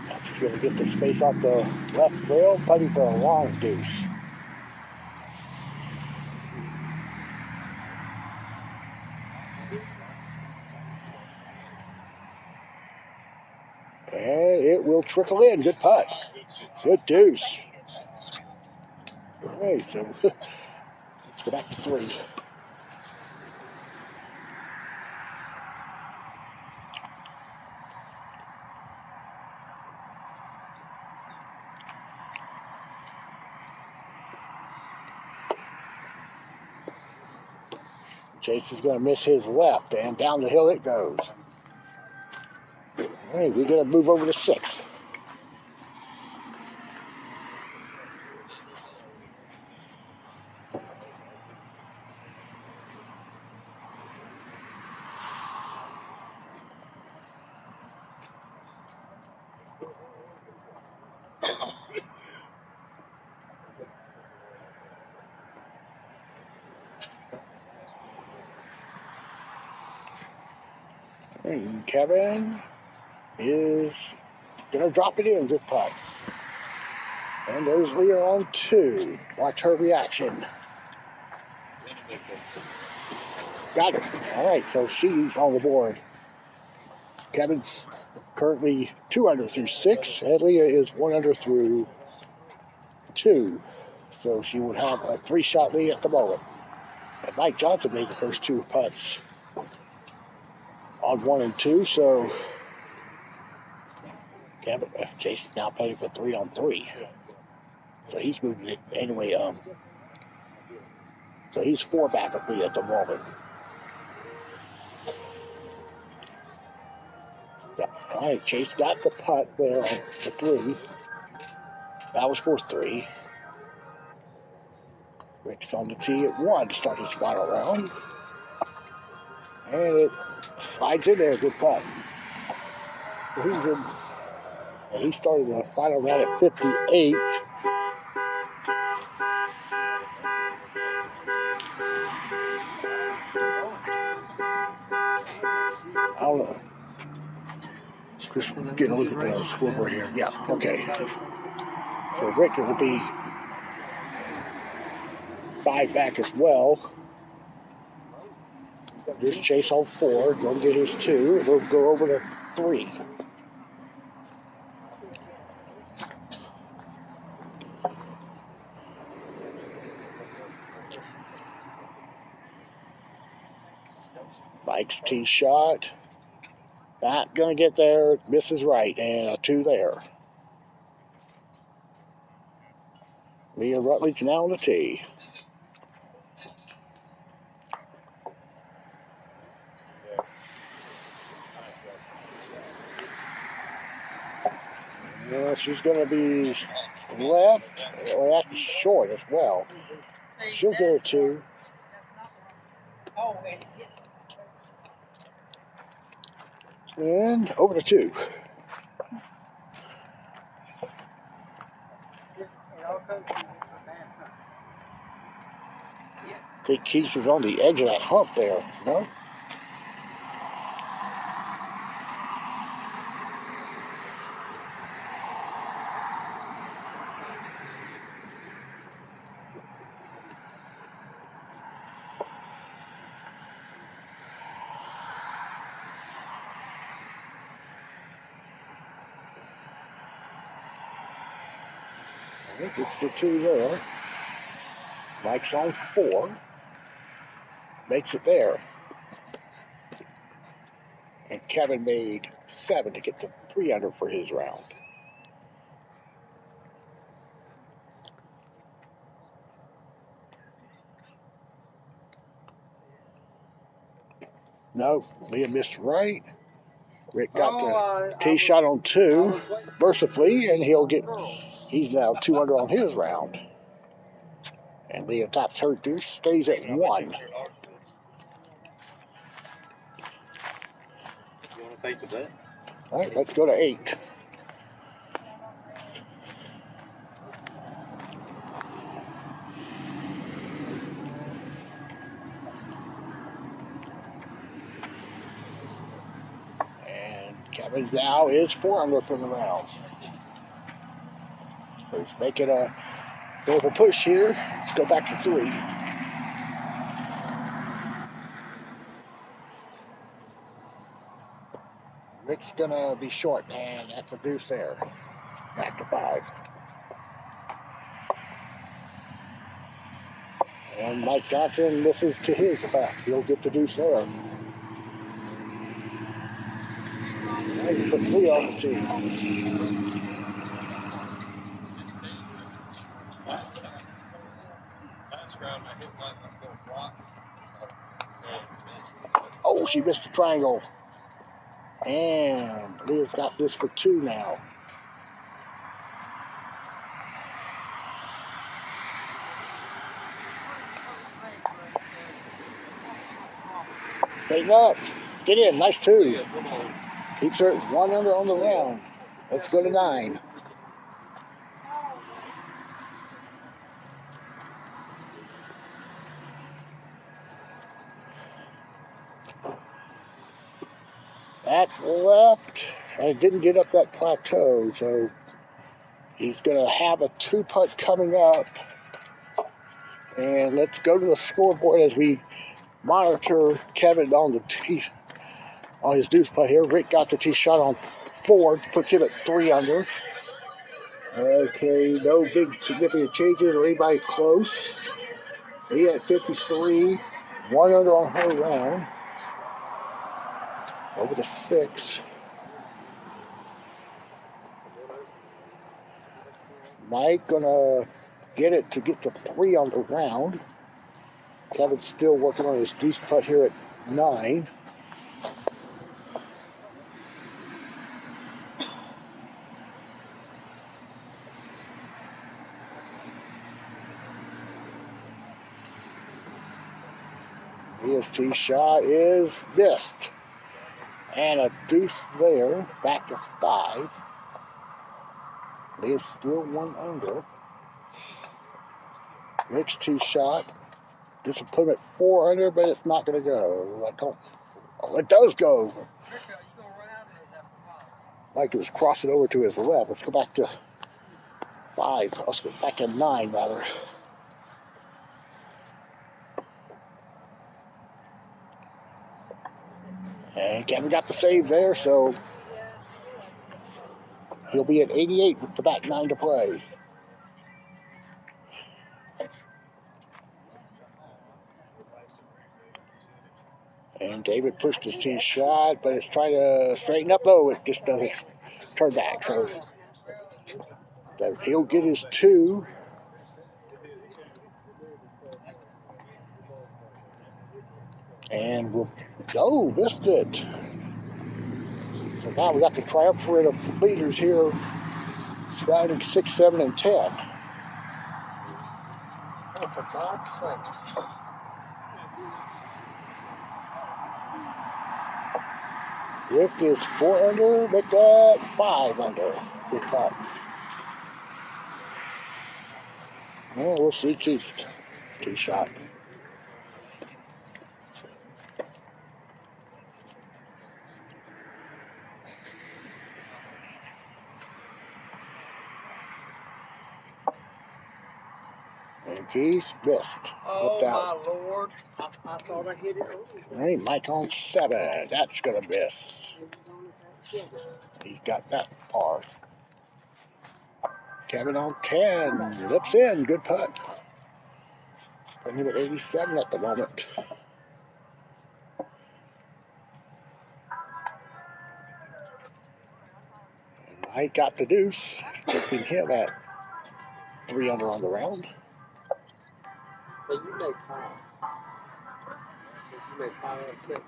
Now she's going to get the space off the left rail, putting for a long deuce. And it will trickle in. Good putt. Good deuce. All right, so let's go back to 3. Chase is going to miss his left, and down the hill it goes. Hey, we gotta move over to 6. And Kevin is gonna drop it in. Good putt. And there's Leah on 2. Watch her reaction. Got it. All right, so she's on the board. Kevin's currently 2 under through 6, and Leah is 1 under through 2. So she would have a 3-shot lead at the moment. And Mike Johnson made the first 2 putts on 1 and 2, so Kevin, Jason's now playing for 3 on 3. So he's moving it anyway. So he's 4 back of Leah at the moment. Yeah. All right, Chase got the putt there on the 3. That was for 3. Rick's on the tee at 1 to start his final round. And it slides in there, good putt. So he's in, and he started the final round at 58. I don't know. Just getting a look at the scoreboard here. Yeah, okay. So Rick will be 5 back as well. There's Chase on 4. Go get his 2. We'll go over to 3. Mike's tee shot. Not going to get there. Misses right. And a 2 there. Leah Rutledge now on the tee. Yeah, she's going to be left. Well, that's short as well. She'll get her 2. And over to 2. I think Keith is on the edge of that hump there, no? I think it's the 2 there. Mike's on 4. Makes it there. And Kevin made 7 to get to 3 under for his round. No, Leah missed right. Rick got the tee shot on 2 mercifully, and he's now 2 under on his round. And Leah tops her deuce, stays at 1. You want to take the bet? All right, let's go to 8. And Kevin now is 4 under for the round. So he's making a bit of a push here. Let's go back to 3. Rick's gonna be short, and that's a deuce there. Back to 5. And Mike Johnson misses to his left. He'll get the deuce there. Now you put 3 on the tee. Oh, she missed the triangle. And Leah's got this for 2 now. Straighten up. Get in. Nice 2. Keeps her at 1 under on the round. Let's go to 9. That's left. And it didn't get up that plateau, so he's going to have a 2-putt coming up. And let's go to the scoreboard as we monitor Kevin on the tee, on his deuce putt here. Rick got the tee shot on 4, puts him at 3 under. Okay, no big significant changes or anybody close. Leah at 53, 1 under on her round. Over to 6. Mike gonna get it to get to 3 on the round. Kevin's still working on his deuce putt here at 9. His tee shot is missed. And a deuce there, back to 5. Leah's still 1 under. Rick's tee shot. This will put him at 4 under, but it's not going to go. Oh, it does go. Like it was crossing over to his left. Let's go back to 5. Let's go back to 9, rather. And Kevin got the save there, so he'll be at 88 with the back 9 to play. And David pushed his tee shot, but it's trying to straighten up low. It just doesn't turn back, so he'll get his 2. And we'll go, missed it. So now we got the triumvirate of leaders here, surrounding 6, 7, and 10. Oh, for God's sakes. Rick is 4 under, make that 5 under. Good putt. Well, we'll see Keith's tee shot. And Keith missed. Oh, out. my Lord. I thought I hit it early. All right, Mike on 7. That's going to miss. He's got that par. Kevin on 10. Lips in. Good putt. Putting him at 87 at the moment. And Mike got the deuce, keeping him at 3 under on the round. But you made 5. You made 5 and 6.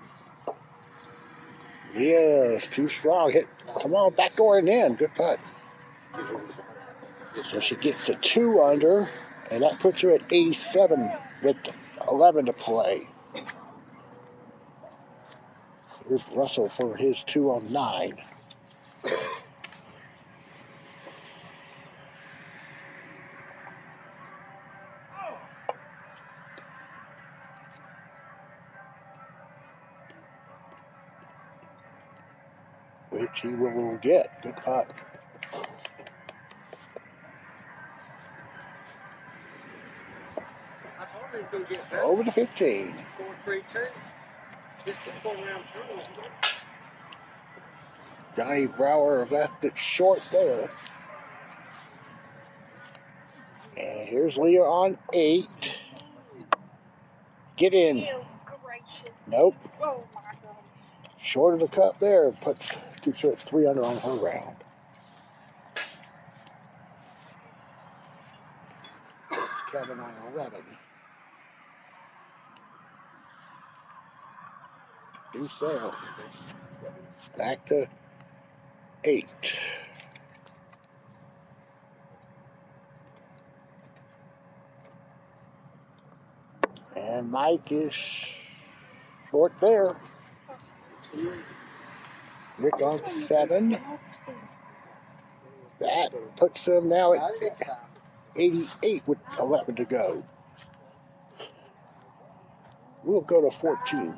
Yes, too strong. Hit. Come on, backdoor and in. Good putt. So she gets to 2 under, and that puts her at 87 with 11 to play. Here's Russell for his 2 on 9. Which he will get. Good putt. I told him he was going to get better. Over to 15. 4-3-2. This is a 4-round tournament. Johnny Brower left it short there. And here's Leah on 8. Get in. Ew, gracious. Nope. Oh my God. Short of the cup there. Keeps her at 3 under on her round. It's Kevin on 11. Deuce there. Back to 8. And Mike is short there. Rick on 7. That puts him now at 88 with 11 to go. We'll go to 14.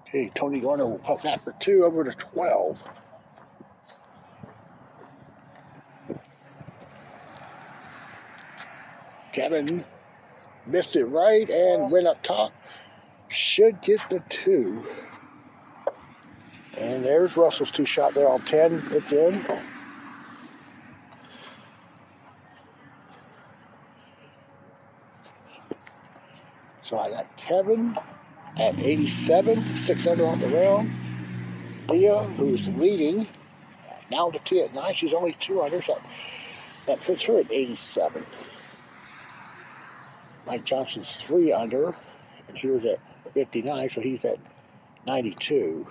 Okay, Tony Garner will put that for 2 over to 12. Kevin missed it right and went up top. Should get the 2. And there's Russell's 2 shot there on 10. It's in. So I got Kevin at 87, 6 under on the round. Leah, who's leading, now to T at 9. She's only 2 under. So that puts her at 87. Mike Johnson's 3 under, and he was at 59, so he's at 92.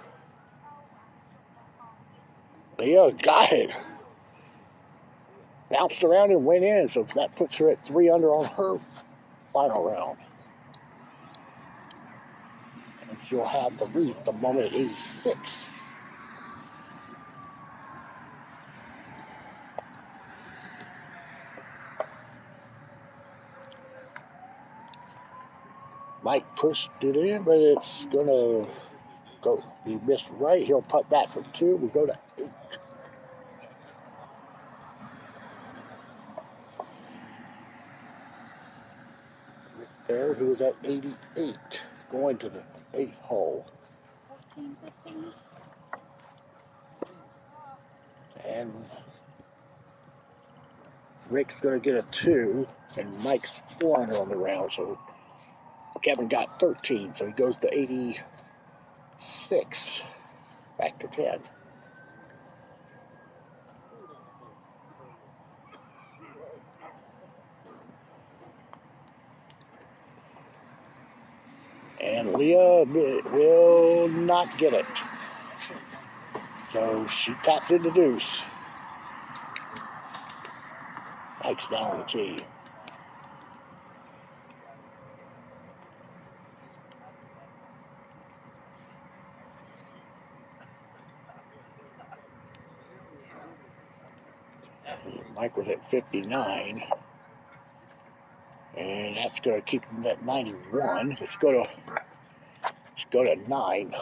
Leah got it. Bounced around and went in, so that puts her at 3 under on her final round. And she'll have the lead at the moment at 86. Mike pushed it in, but it's going to go. He missed right. He'll putt that for 2. We'll go to 8. Rick Bear, who was at 88, going to the 8th hole. 14, 15. And Rick's going to get a 2, and Mike's 4 under on the round, so Kevin got 13, so he goes to 86, back to 10. And Leah will not get it. So she taps in the deuce. Mike's down on the tee. Mike was at 59, and that's going to keep him at 91. Let's go to 9.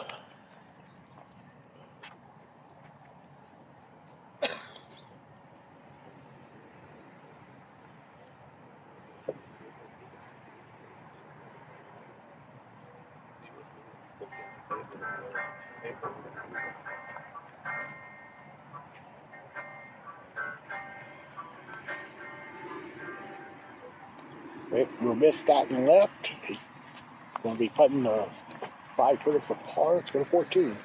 Rick will miss that and left. He's going to be putting a 5-footer for par. Let's go to 14.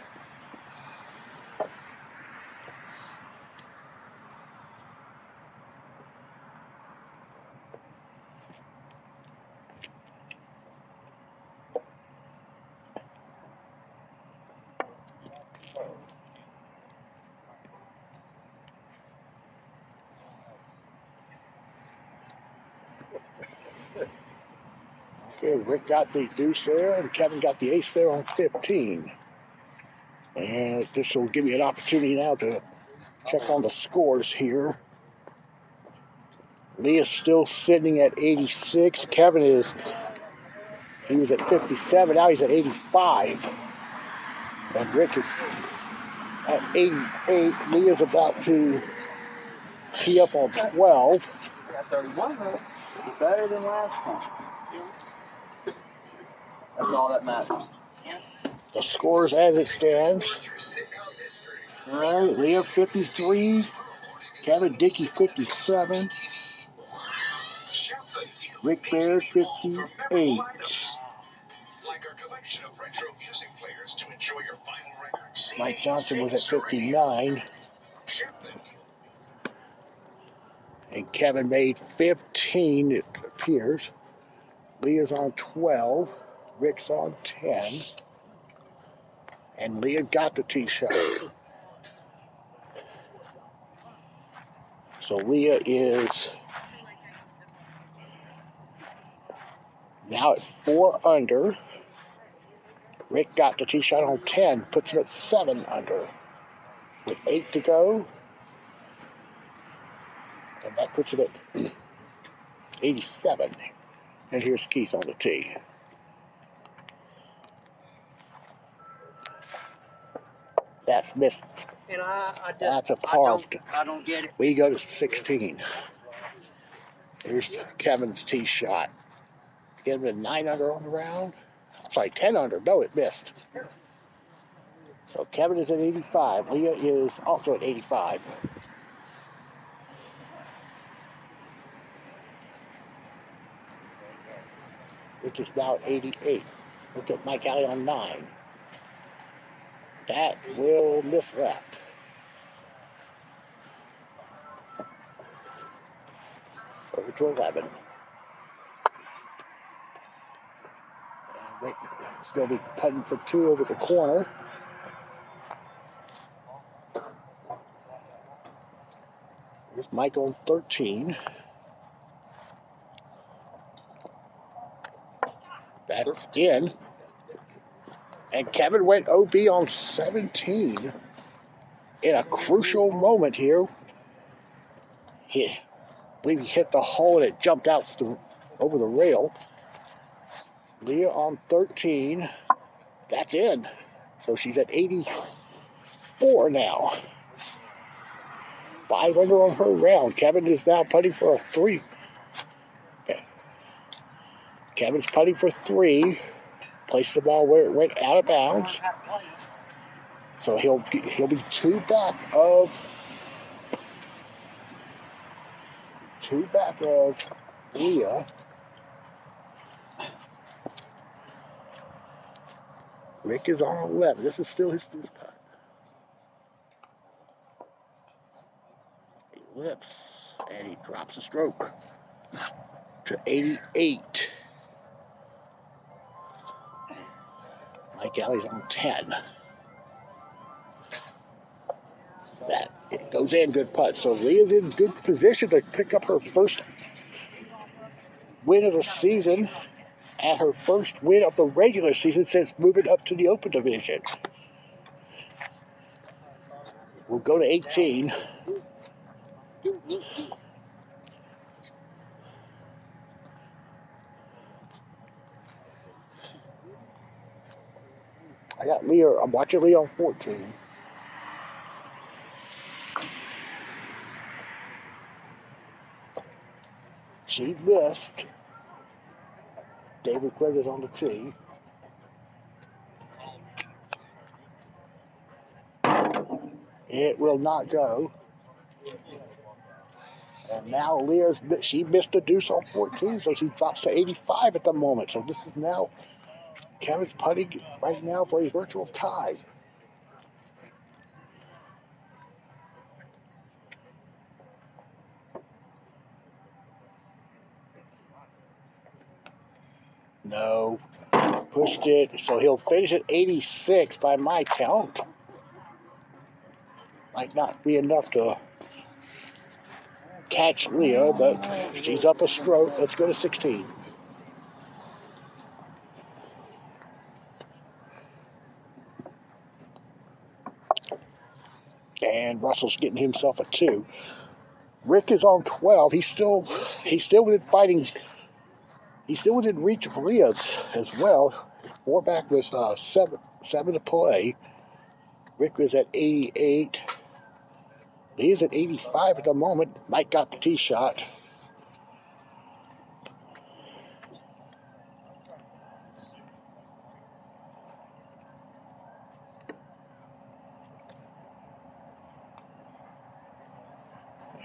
Okay, Rick got the deuce there, and Kevin got the ace there on 15. And this will give you an opportunity now to check on the scores here. Leah's still sitting at 86. Kevin he was at 57. Now he's at 85. And Rick is at 88. Leah's about to tee up on 12. Got 31 though. Better than last time. That's all that matters. The scores as it stands. All right, Leah 53. Kevin Dickey 57. Rick Baird 58. Mike Johnson was at 59. And Kevin made 15, it appears. Leah's on 12. Rick's on 10. And Leah got the tee shot. So Leah is now at 4 under. Rick got the tee shot on 10, puts him at 7 under. With 8 to go. And that puts it at 87. And here's Keith on the tee. That's missed. And I just, That's a par. I don't get it. We go to 16. Here's Kevin's tee shot. Get him to 9 under on the round. Sorry, 10 under. No, it missed. So Kevin is at 85. Leah is also at 85. Which is now at 88. Look at Mike Alley on 9. That will miss left. Over to 11. And Rick is going to be putting for 2 over the corner. Here's Mike on 13. That's in. And Kevin went OB on 17 in a crucial moment here. I believe he hit the hole and it jumped out over the rail. Leah on 13. That's in. So she's at 84 now. 5 under on her round. Kevin is now putting for a 3. Kevin's putting for 3. Placed the ball where it went out of bounds. So he'll be 2 back of Leah. Rick is on 11. This is still his deuce putt. He lifts and he drops a stroke to 88. Mike Alley's on 10. That it goes in, good putt. So Leah's in good position to pick up her first win of the season and her first win of the regular season since moving up to the Open Division. We'll go to 18. I got Leah, I'm watching Leah on 14. She missed. David Clegg is on the tee. It will not go. And now she missed the deuce on 14, so she drops to 85 at the moment. So this is now Kevin's putting right now for a virtual tie. No, pushed it, so he'll finish at 86 by my count. Might not be enough to catch Leah, but she's up a stroke. Let's go to 16. And Russell's getting himself a 2. Rick is on 12. He's still within fighting. He's still within reach of Leah as well. 4 back with 7 to play. Rick is at 88. Leah's at 85 at the moment. Mike got the tee shot.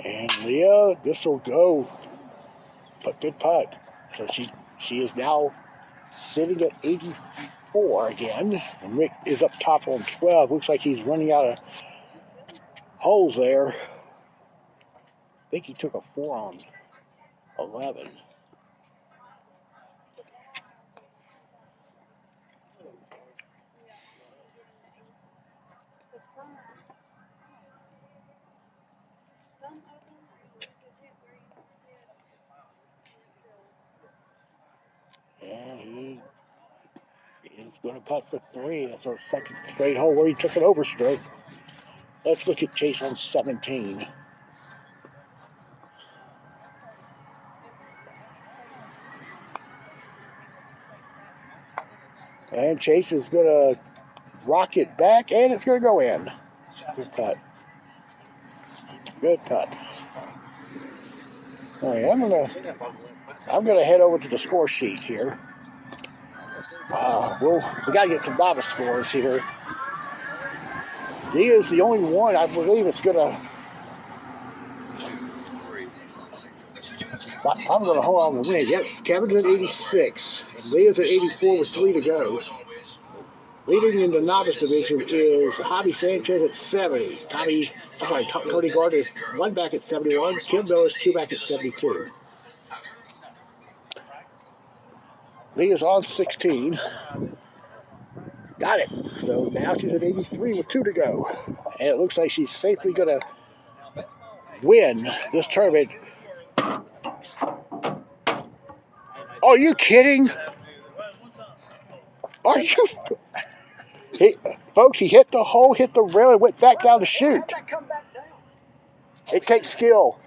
And Leah, this will go. But good putt. So she is now sitting at 84 4 again. And Rick is up top on 12. Looks like he's running out of holes there. I think he took a 4 on 11. And he is going to putt for 3. That's our second straight hole where he took an overstroke. Let's look at Chase on 17. And Chase is going to rock it back, and it's going to go in. Good putt. Good putt. All right, I'm gonna head over to the score sheet here. We gotta get some Baba scores here. He is the only one I believe it's gonna. I'm gonna hold on to win. Yes, Kevin's at 86, and Leah's at 84 with 3 to go. Leading in the novice division is Javi Sanchez at 70. Tony Gardner is 1 back at 71. Kim Miller is 2 back at 72. Leah's on 16. Got it. So now she's at 83 with 2 to go. And it looks like she's safely going to win this tournament. Are you kidding? Are you? Folks, he hit the hole, hit the rail, and went back down to shoot. It takes skill.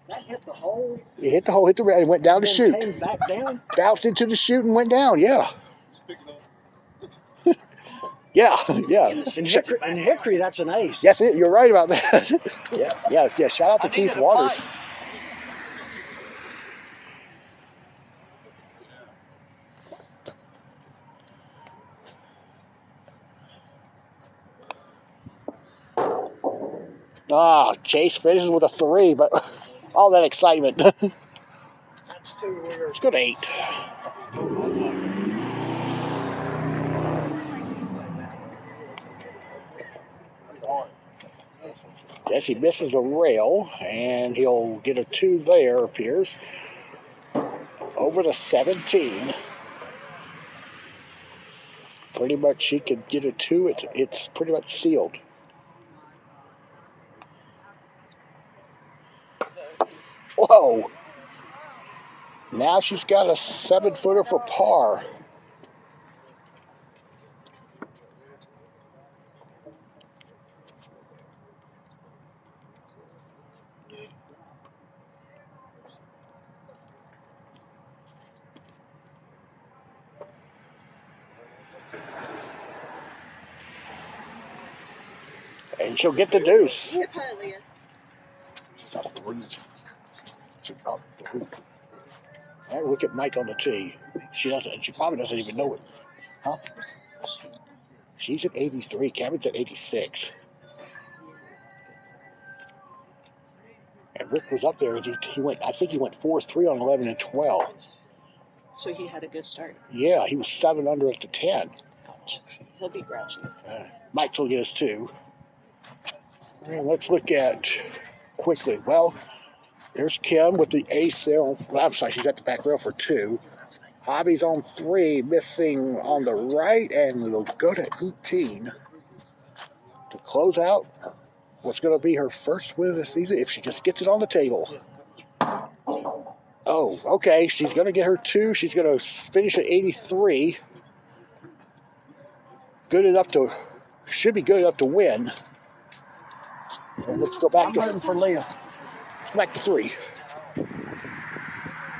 That hit the hole. It hit the hole, hit the rail, and went down to shoot. Came back down. Bounced into the chute and went down, yeah. Yeah. In Hickory, that's an ace. Yes, you're right about that. Yeah. Shout out to Keith Waters. Chase finishes with a 3, but all that excitement. That's too weird. Let's go to 8. Yes, he misses the rail, and he'll get a 2 there, appears. Over to 17. Pretty much he could get a 2. It's pretty much sealed. Whoa! Now she's got a 7-footer for par. And she'll get the deuce. Good putt, Leah. All right, look at Mike on the tee. She probably doesn't even know it. Huh? She's at 83. Kevin's at 86. And Rick was up there. He went. I think he went 4-3 on 11 and 12. So he had a good start. Yeah, he was 7 under at the 10. Ouch. He'll be grouchy. Mike's will get us 2. And let's look at quickly. Well, there's Kim with the ace there. I'm sorry, she's at the back rail for 2. Hobby's on 3, missing on the right, and we'll go to 18 to close out what's going to be her first win of the season if she just gets it on the table. Oh, okay. She's going to get her 2. She's going to finish at 83. Should be good enough to win. And let's go back for Leah. Let's go back to 3.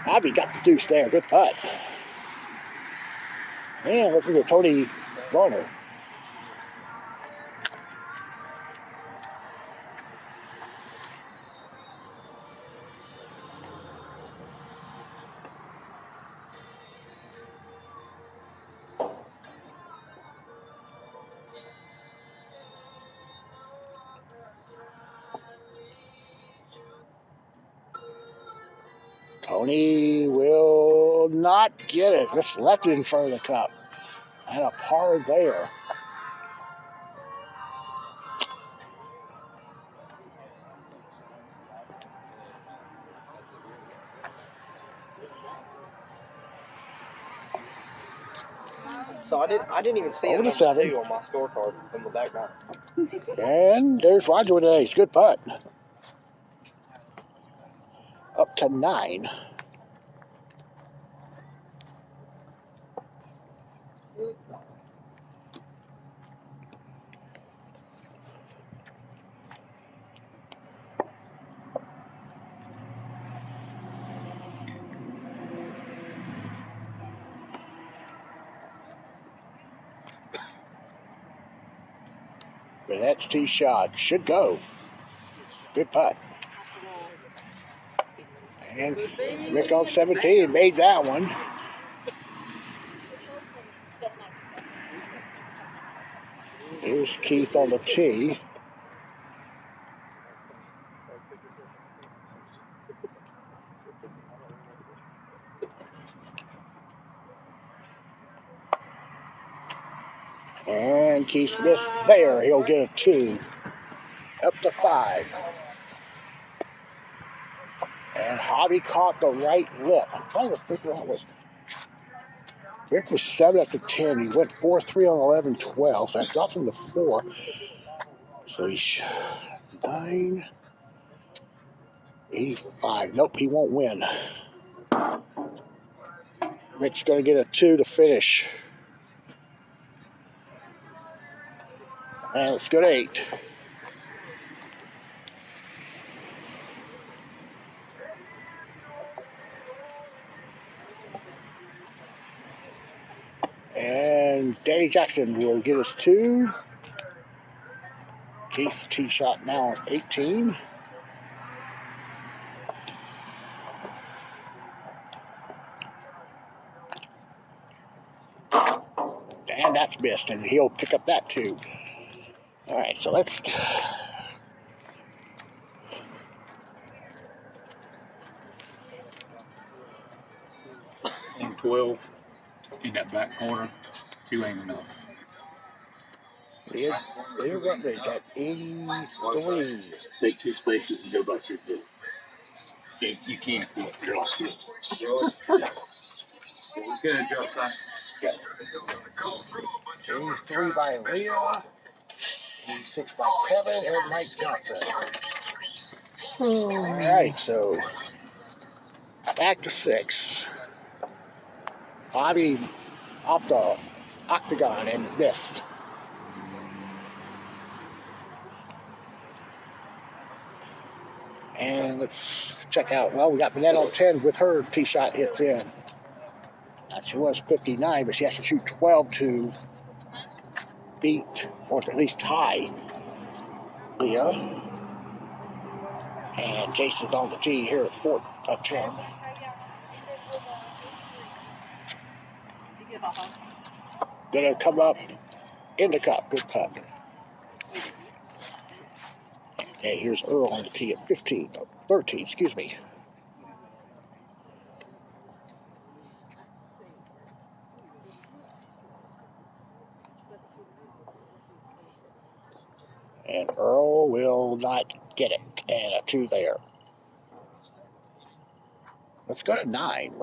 Hobby got the deuce there. Good putt. And let's look at Tony Garner. Tony will will not get it. Just left it in front of the cup. And a par there. So I didn't even see Over it to 7. on my scorecard from the background. And there's Roger with an ace. Good putt. Up to 9. But that's tee shot. Should go. Good putt. And Rick on 17 made that one. Here's Keith on the tee. And Keith Smith there. He'll get a 2. Up to 5. And Hobby caught the right lip. I'm trying to figure out what. Rick was 7 after 10. He went 4-3 on 11, 12. So that dropped him to 4. So he's 9, 85. Nope, he won't win. Rick's going to get a 2 to finish. And let's go to 8. And Danny Jackson will get us 2. Keith's tee shot now on 18. And that's missed, and he'll pick up that 2. All right, so let's. And 12 in that back corner. 2 ain't enough. They're what they got 83. Take 2 spaces and go back to your field. You can't do it. You're like this. Good job, son. 83 by Leah. 86 by Kevin and Mike Johnson. All right, so back to 6. Hobby off the octagon and missed. And let's check out. Well, we got Vanette on 10 with her tee shot hits in. She was 59, but she has to shoot 12 to beat, or at least tie, Leah. And Jason's on the tee here at 10. Gonna come up in the cup. Good putt. Okay, here's Earl on the tee at 13, excuse me. And Earl will not get it. And a 2 there. Let's go to 9.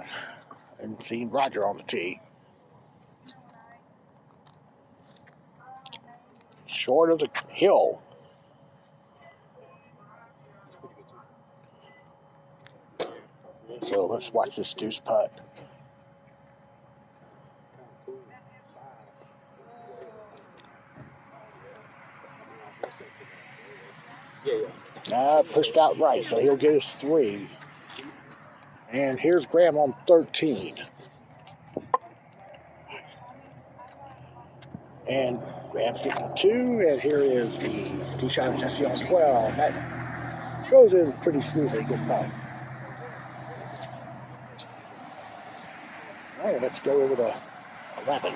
And see Roger on the tee. Short of the hill. So let's watch this deuce putt. Pushed out right, so he'll get us 3. And here's Graham on 13. And Graham's getting a 2, and here is the tee shot of Jesse on 12. That goes in pretty smoothly. Good putt. All right, let's go over to 11.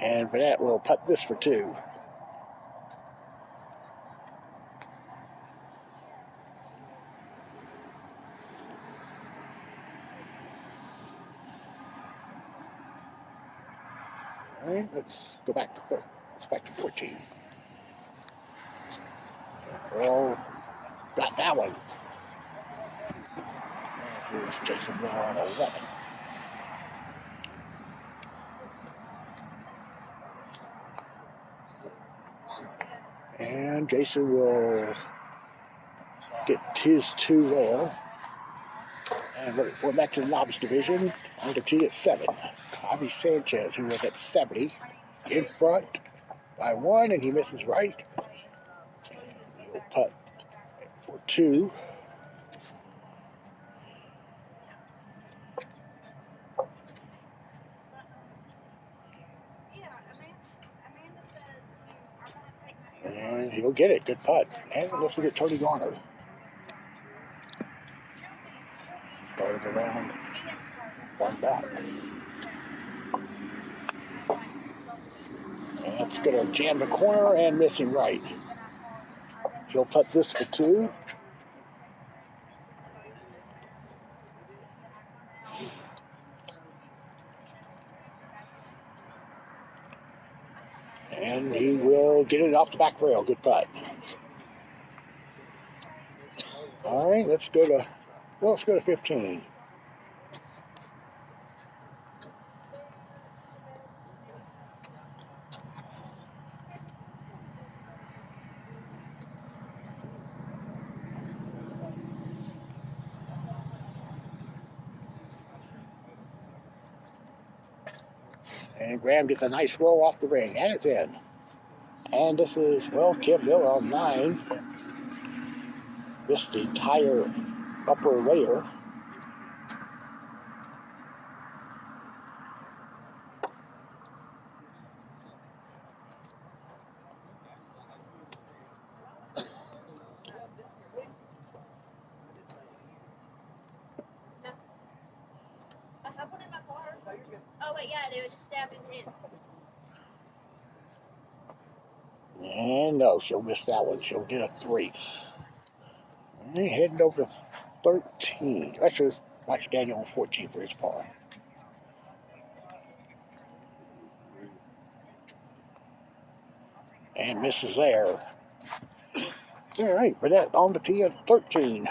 And for that, we'll putt this for 2. Alright, let's go back to 14. Earl got that one. And here's Jason Miller on 11. And Jason will get his 2 there. And we're back to the novice division. On the tee at 7. Javi Sanchez, who was at 70, in front by 1, and he misses right. And he'll putt for 2. And he'll get it. Good putt. And let's look at Tony Garner. Started around 1 back. And it's going to jam the corner and missing right. He'll putt this for 2. And he will get it off the back rail. Good putt. All right, let's go to 15. And Graham gets a nice roll off the ring, and it's in. And this is, well, Kim Miller on 9. Missed the entire upper layer. Oh, wait, yeah, they were just stabbing it in. And no, she'll miss that one. She'll get a 3. And heading over to 13. Actually, watch Daniel on 14 for his par. And misses there. All right, Burnett on the tee at 13.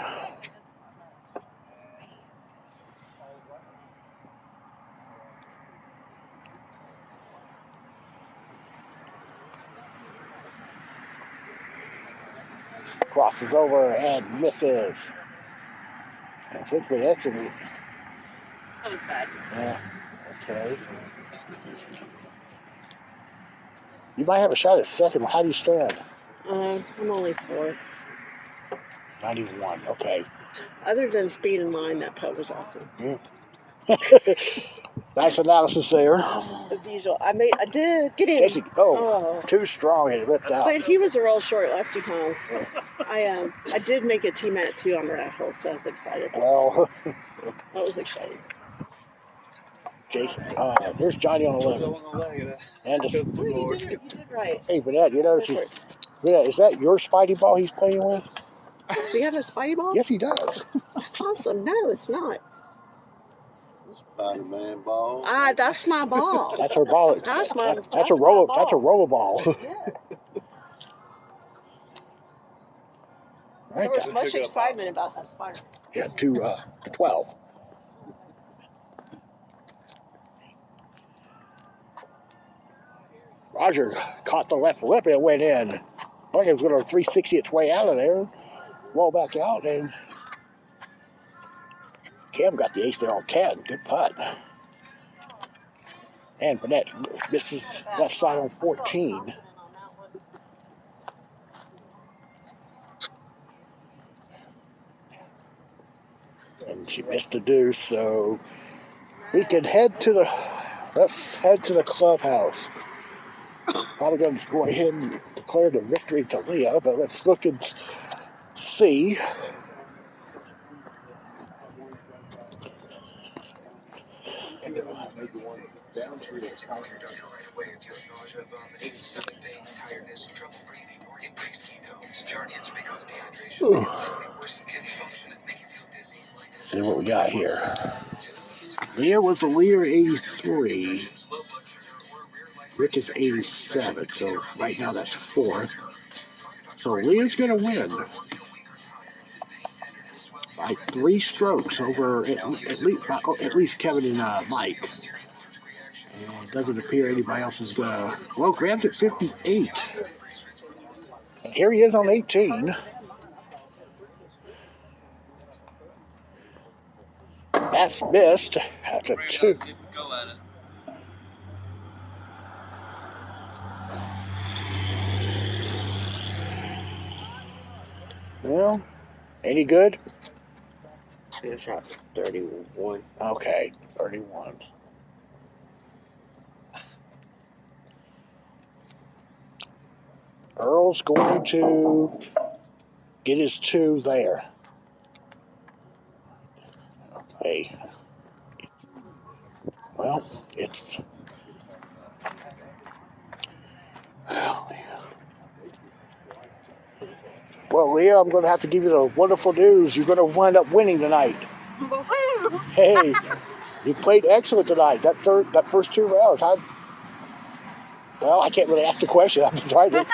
Crosses over and misses. I think Burnett's in it. That was bad. Yeah, okay. You might have a shot at second. How do you stand? I'm only 4. 91, okay. Other than speed and line, that putt was awesome. Yeah. Nice analysis there. As usual. I did get in. Casey, too strong. It ripped out. But he was a roll short last 2 times. I did make a team at 2 on the rat hole, so I was excited. Well, That was exciting. Jason, there's Johnny on 11. And You did right. hey, Burnett, you notice Burnett, is that your Spidey ball he's playing with? Does he have a Spidey ball? Yes, he does. That's awesome. No, it's not. Spider-Man ball. That's my ball. That's her ball. That's a roller ball. Yes. There was much excitement about that spider. Yeah, to 12. Roger caught the left lip and it went in. Like it was going to 360 its way out of there. Roll back out, and Cam got the ace there on 10. Good putt. And Burnett misses left side on 14. And she missed a deuce, so we can let's head to the clubhouse. Probably going to go ahead and declare the victory to Leah, but let's look and see. See what we got here. Leah was the leader, 83. Rick is 87, so right now that's 4th. So Leah's going to win by 3 strokes over at least Kevin and Mike. And it doesn't appear anybody else is going to... Well, Graham's at 58. And here he is on 18. That's missed. That's a 2. Well, any good? Yeah, shot 31. Okay, 31. Earl's going to get his 2 there. Hey. Well, it's... Oh, man. Well, Leah, I'm going to have to give you the wonderful news. You're going to wind up winning tonight. Hey, you played excellent tonight. That first 2 rounds. Well, I can't really ask the question. I'm trying to...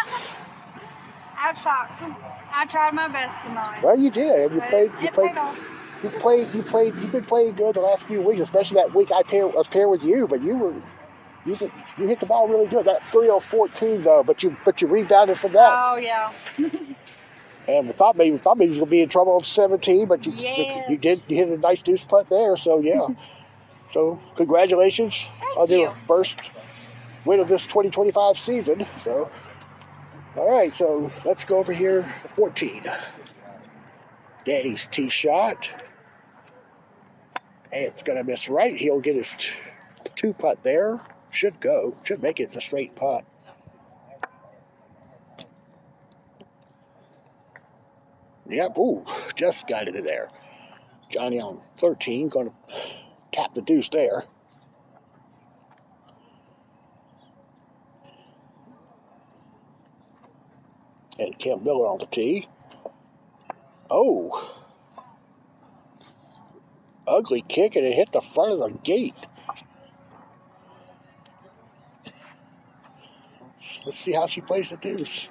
I shocked. I tried my best tonight. Well, you did. You've been playing good the last few weeks, especially that week I was paired with you. But you hit the ball really good. That 3-0-14 though, but you rebounded from that. Oh yeah. And we thought maybe he was going to be in trouble on 17, but you hit a nice deuce putt there. So yeah. So congratulations on your first win of this 2025 season. So. All right, so let's go over here to 14. Danny's tee shot. And it's going to miss right. He'll get his 2 putt there. Should make it a straight putt. Yep, ooh, just got it in there. Johnny on 13, going to tap the deuce there. And Kim Miller on the tee. Oh. Ugly kick, and it hit the front of the gate. Let's see how she plays the deuce.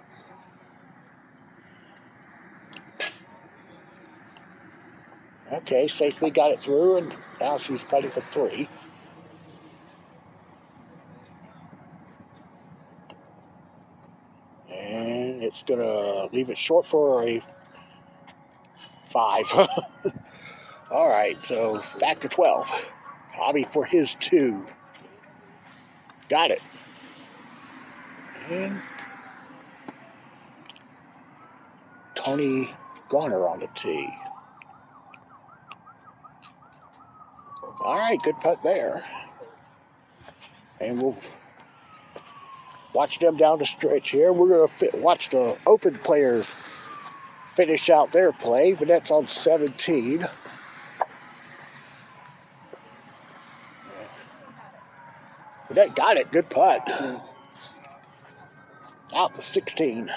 Okay, safely got it through, and now she's putting for 3. And it's going to leave it short for a 5. All right, so back to 12. Hobby for his 2. Got it. And Tony Garner on the tee. All right, good putt there. And we'll watch them down the stretch here. We're going to watch the open players finish out their play. Vanette's on 17. Vanette got it. Good putt. Out to 16.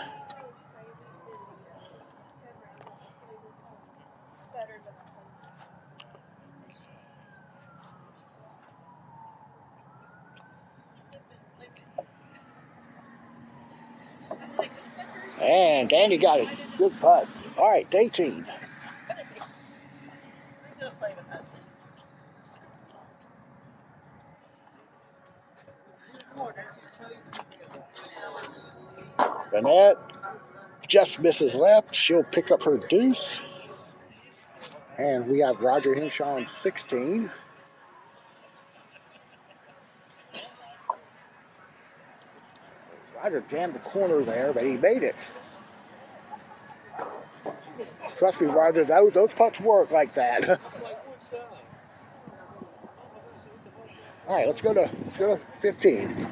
And Danny got it. Good putt. All right, 18. Vanette just misses left. She'll pick up her deuce. And we have Roger Henshaw on 16. Roger jammed the corner there, but he made it. Trust me, Roger, those putts work like that. All right, let's go to 15.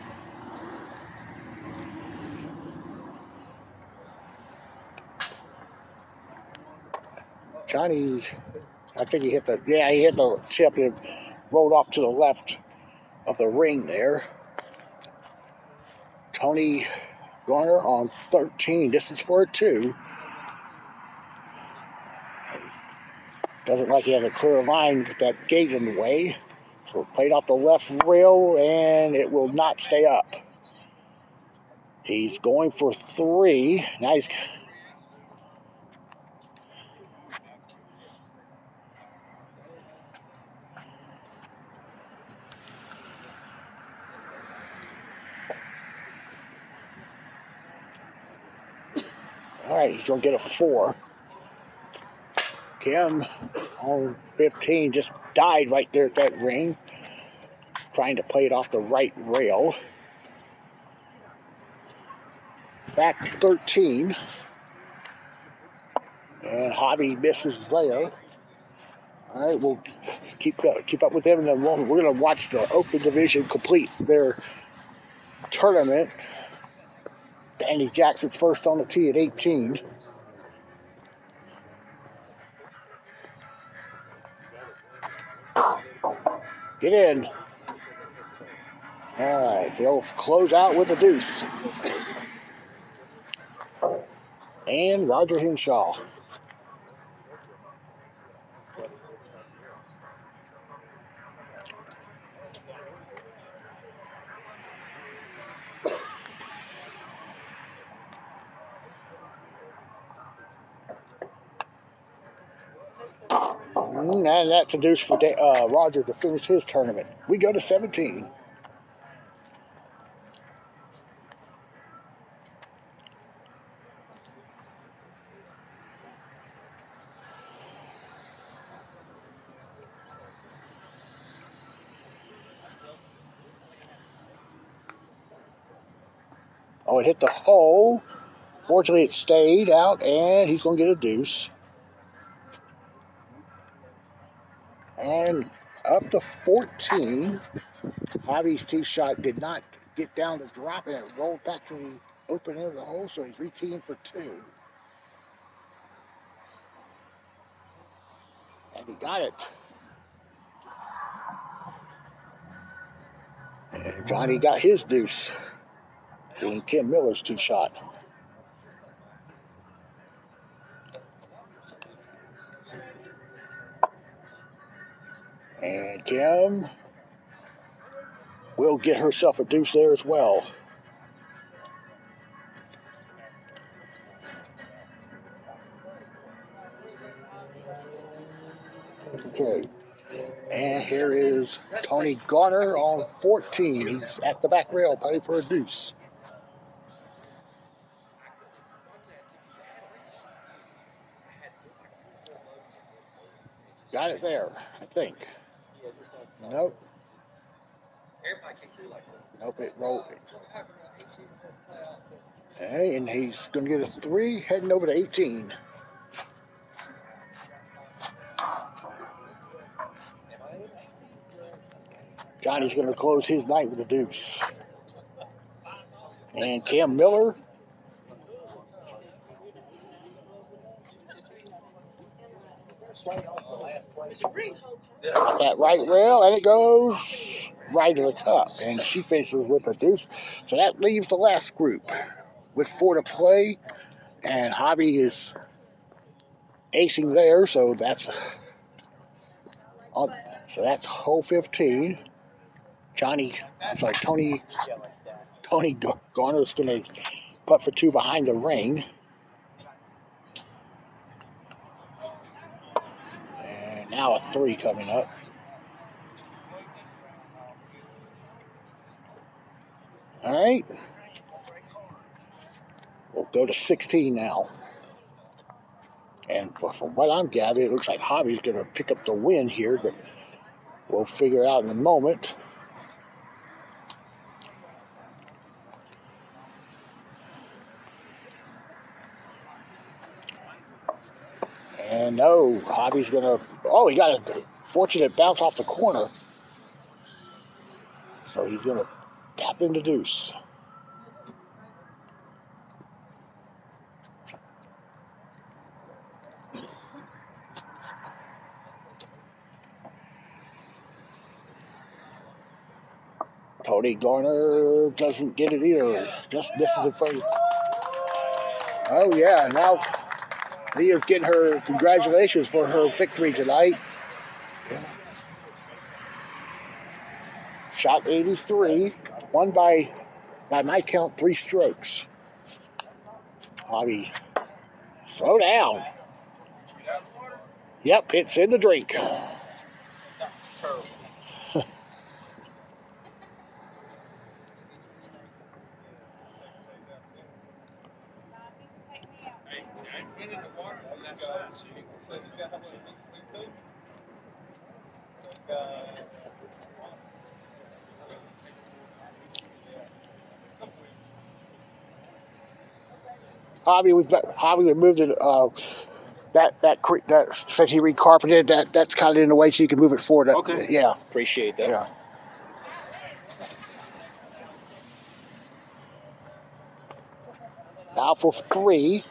Johnny, I think he hit the tip and rolled off to the left of the ring there. Tony Garner on 13. This is for a 2. Doesn't like he has a clear line with that gate in the way. So it played off the left rail, and it will not stay up. He's going for 3. Now he's... All right, he's going to get a 4. Kim on 15 just died right there at that ring, trying to play it off the right rail. Back 13. And Hobby misses there. All right, we'll keep up with them in a moment. We're going to watch the Open Division complete their tournament. Danny Jackson's first on the tee at 18. Get in. All right, they'll close out with a deuce. And Roger Henshaw. And that's a deuce for Roger to finish his tournament. We go to 17. Oh, it hit the hole. Fortunately, it stayed out, and he's going to get a deuce. And up to 14. Hobby's tee shot did not get down to drop, and it rolled back to the open end of the hole, so he's re-teeing for 2. And he got it. And Johnny got his deuce. Seeing Kim Miller's tee shot. And Kim will get herself a deuce there as well. Okay. And here is Tony Garner on 14. He's at the back rail, putting for a deuce. Got it there, I think. Nope. Nope, it rolled. Okay, and he's going to get a 3, heading over to 18. Johnny's going to close his night with a deuce. And Cam Miller. That right rail, and it goes right to the cup. And she finishes with a deuce. So that leaves the last group with 4 to play. And Hobby is acing there, so that's hole 15. Tony Garner's going to putt for 2 behind the ring. And now a 3 coming up. All right. We'll go to 16 now. And from what I'm gathering, it looks like Hobby's going to pick up the win here, but we'll figure out in a moment. And no, Hobby's going to... Oh, he got a fortunate bounce off the corner. So he's going to tap into deuce. Tony Garner doesn't get it either. Just misses it from... Oh, yeah. Now Leah's getting her congratulations for her victory tonight. Yeah. Shot 83. Won by by my count, 3 strokes. Hobby, slow down. Yep, it's in the drink. That's terrible. I ain't been in the water from that side, so you can say you got something to do. Hobby, we moved it. That since he recarpeted, that's kind of in the way, so you can move it forward. Okay. Yeah. Appreciate that. Yeah. Now for 3.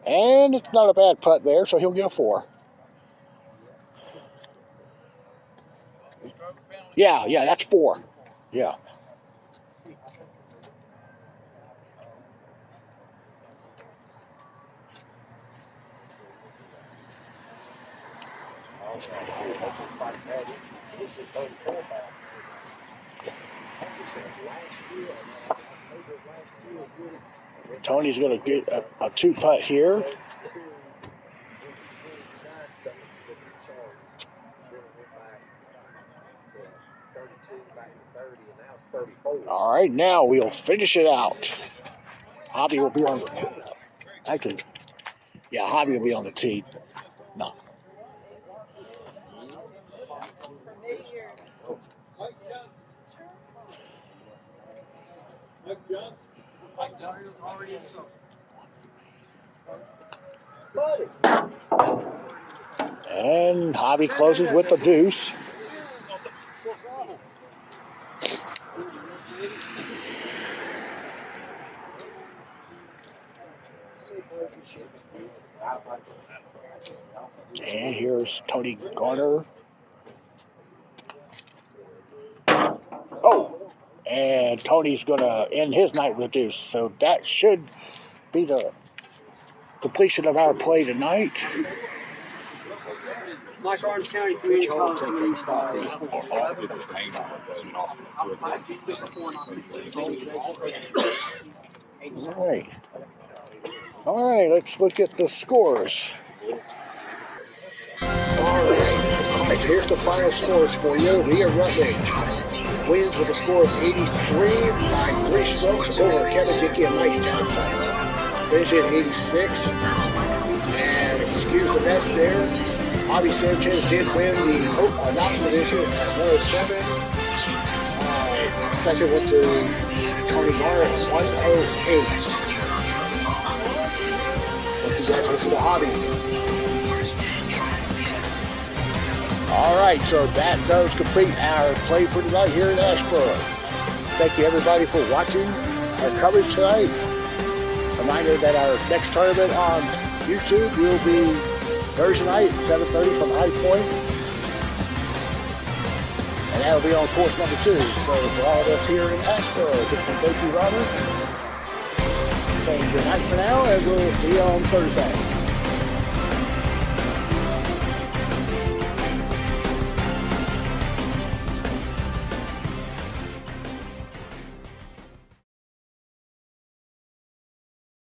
And it's not a bad putt there, so he'll get a 4. Yeah, that's 4. Yeah. Tony's going to get a 2 putt here. All right, now we'll finish it out. Hobby will be on. Actually, yeah, Hobby will be on the tee. No. And Hobby closes with the deuce. And here's Tony Garner. Oh, and Tony's going to end his night with a deuce. So that should be the completion of our play tonight. Nice Orange County Community College winning stop. All right, let's look at the scores. All right, so here's the final scores for you. Leah Rutledge wins with a score of 83 by 3 strokes over Kevin Dickey and Mike Johnson. Finished at 86. And excuse the mess there. Bobby Sanchez did win the Knox division at 107. Second went to Tony Garner at 108. Well, congratulations to Hobby. All right, so that does complete our play for tonight here in Asheboro. Thank you everybody for watching our coverage tonight. Reminder that our next tournament on YouTube will be Thursday night, 7:30 from High Point. And that'll be on course number 2. So for all of us here in Asheboro, this is Casey Roberts. Saying good night for now, and we'll see you on Thursday.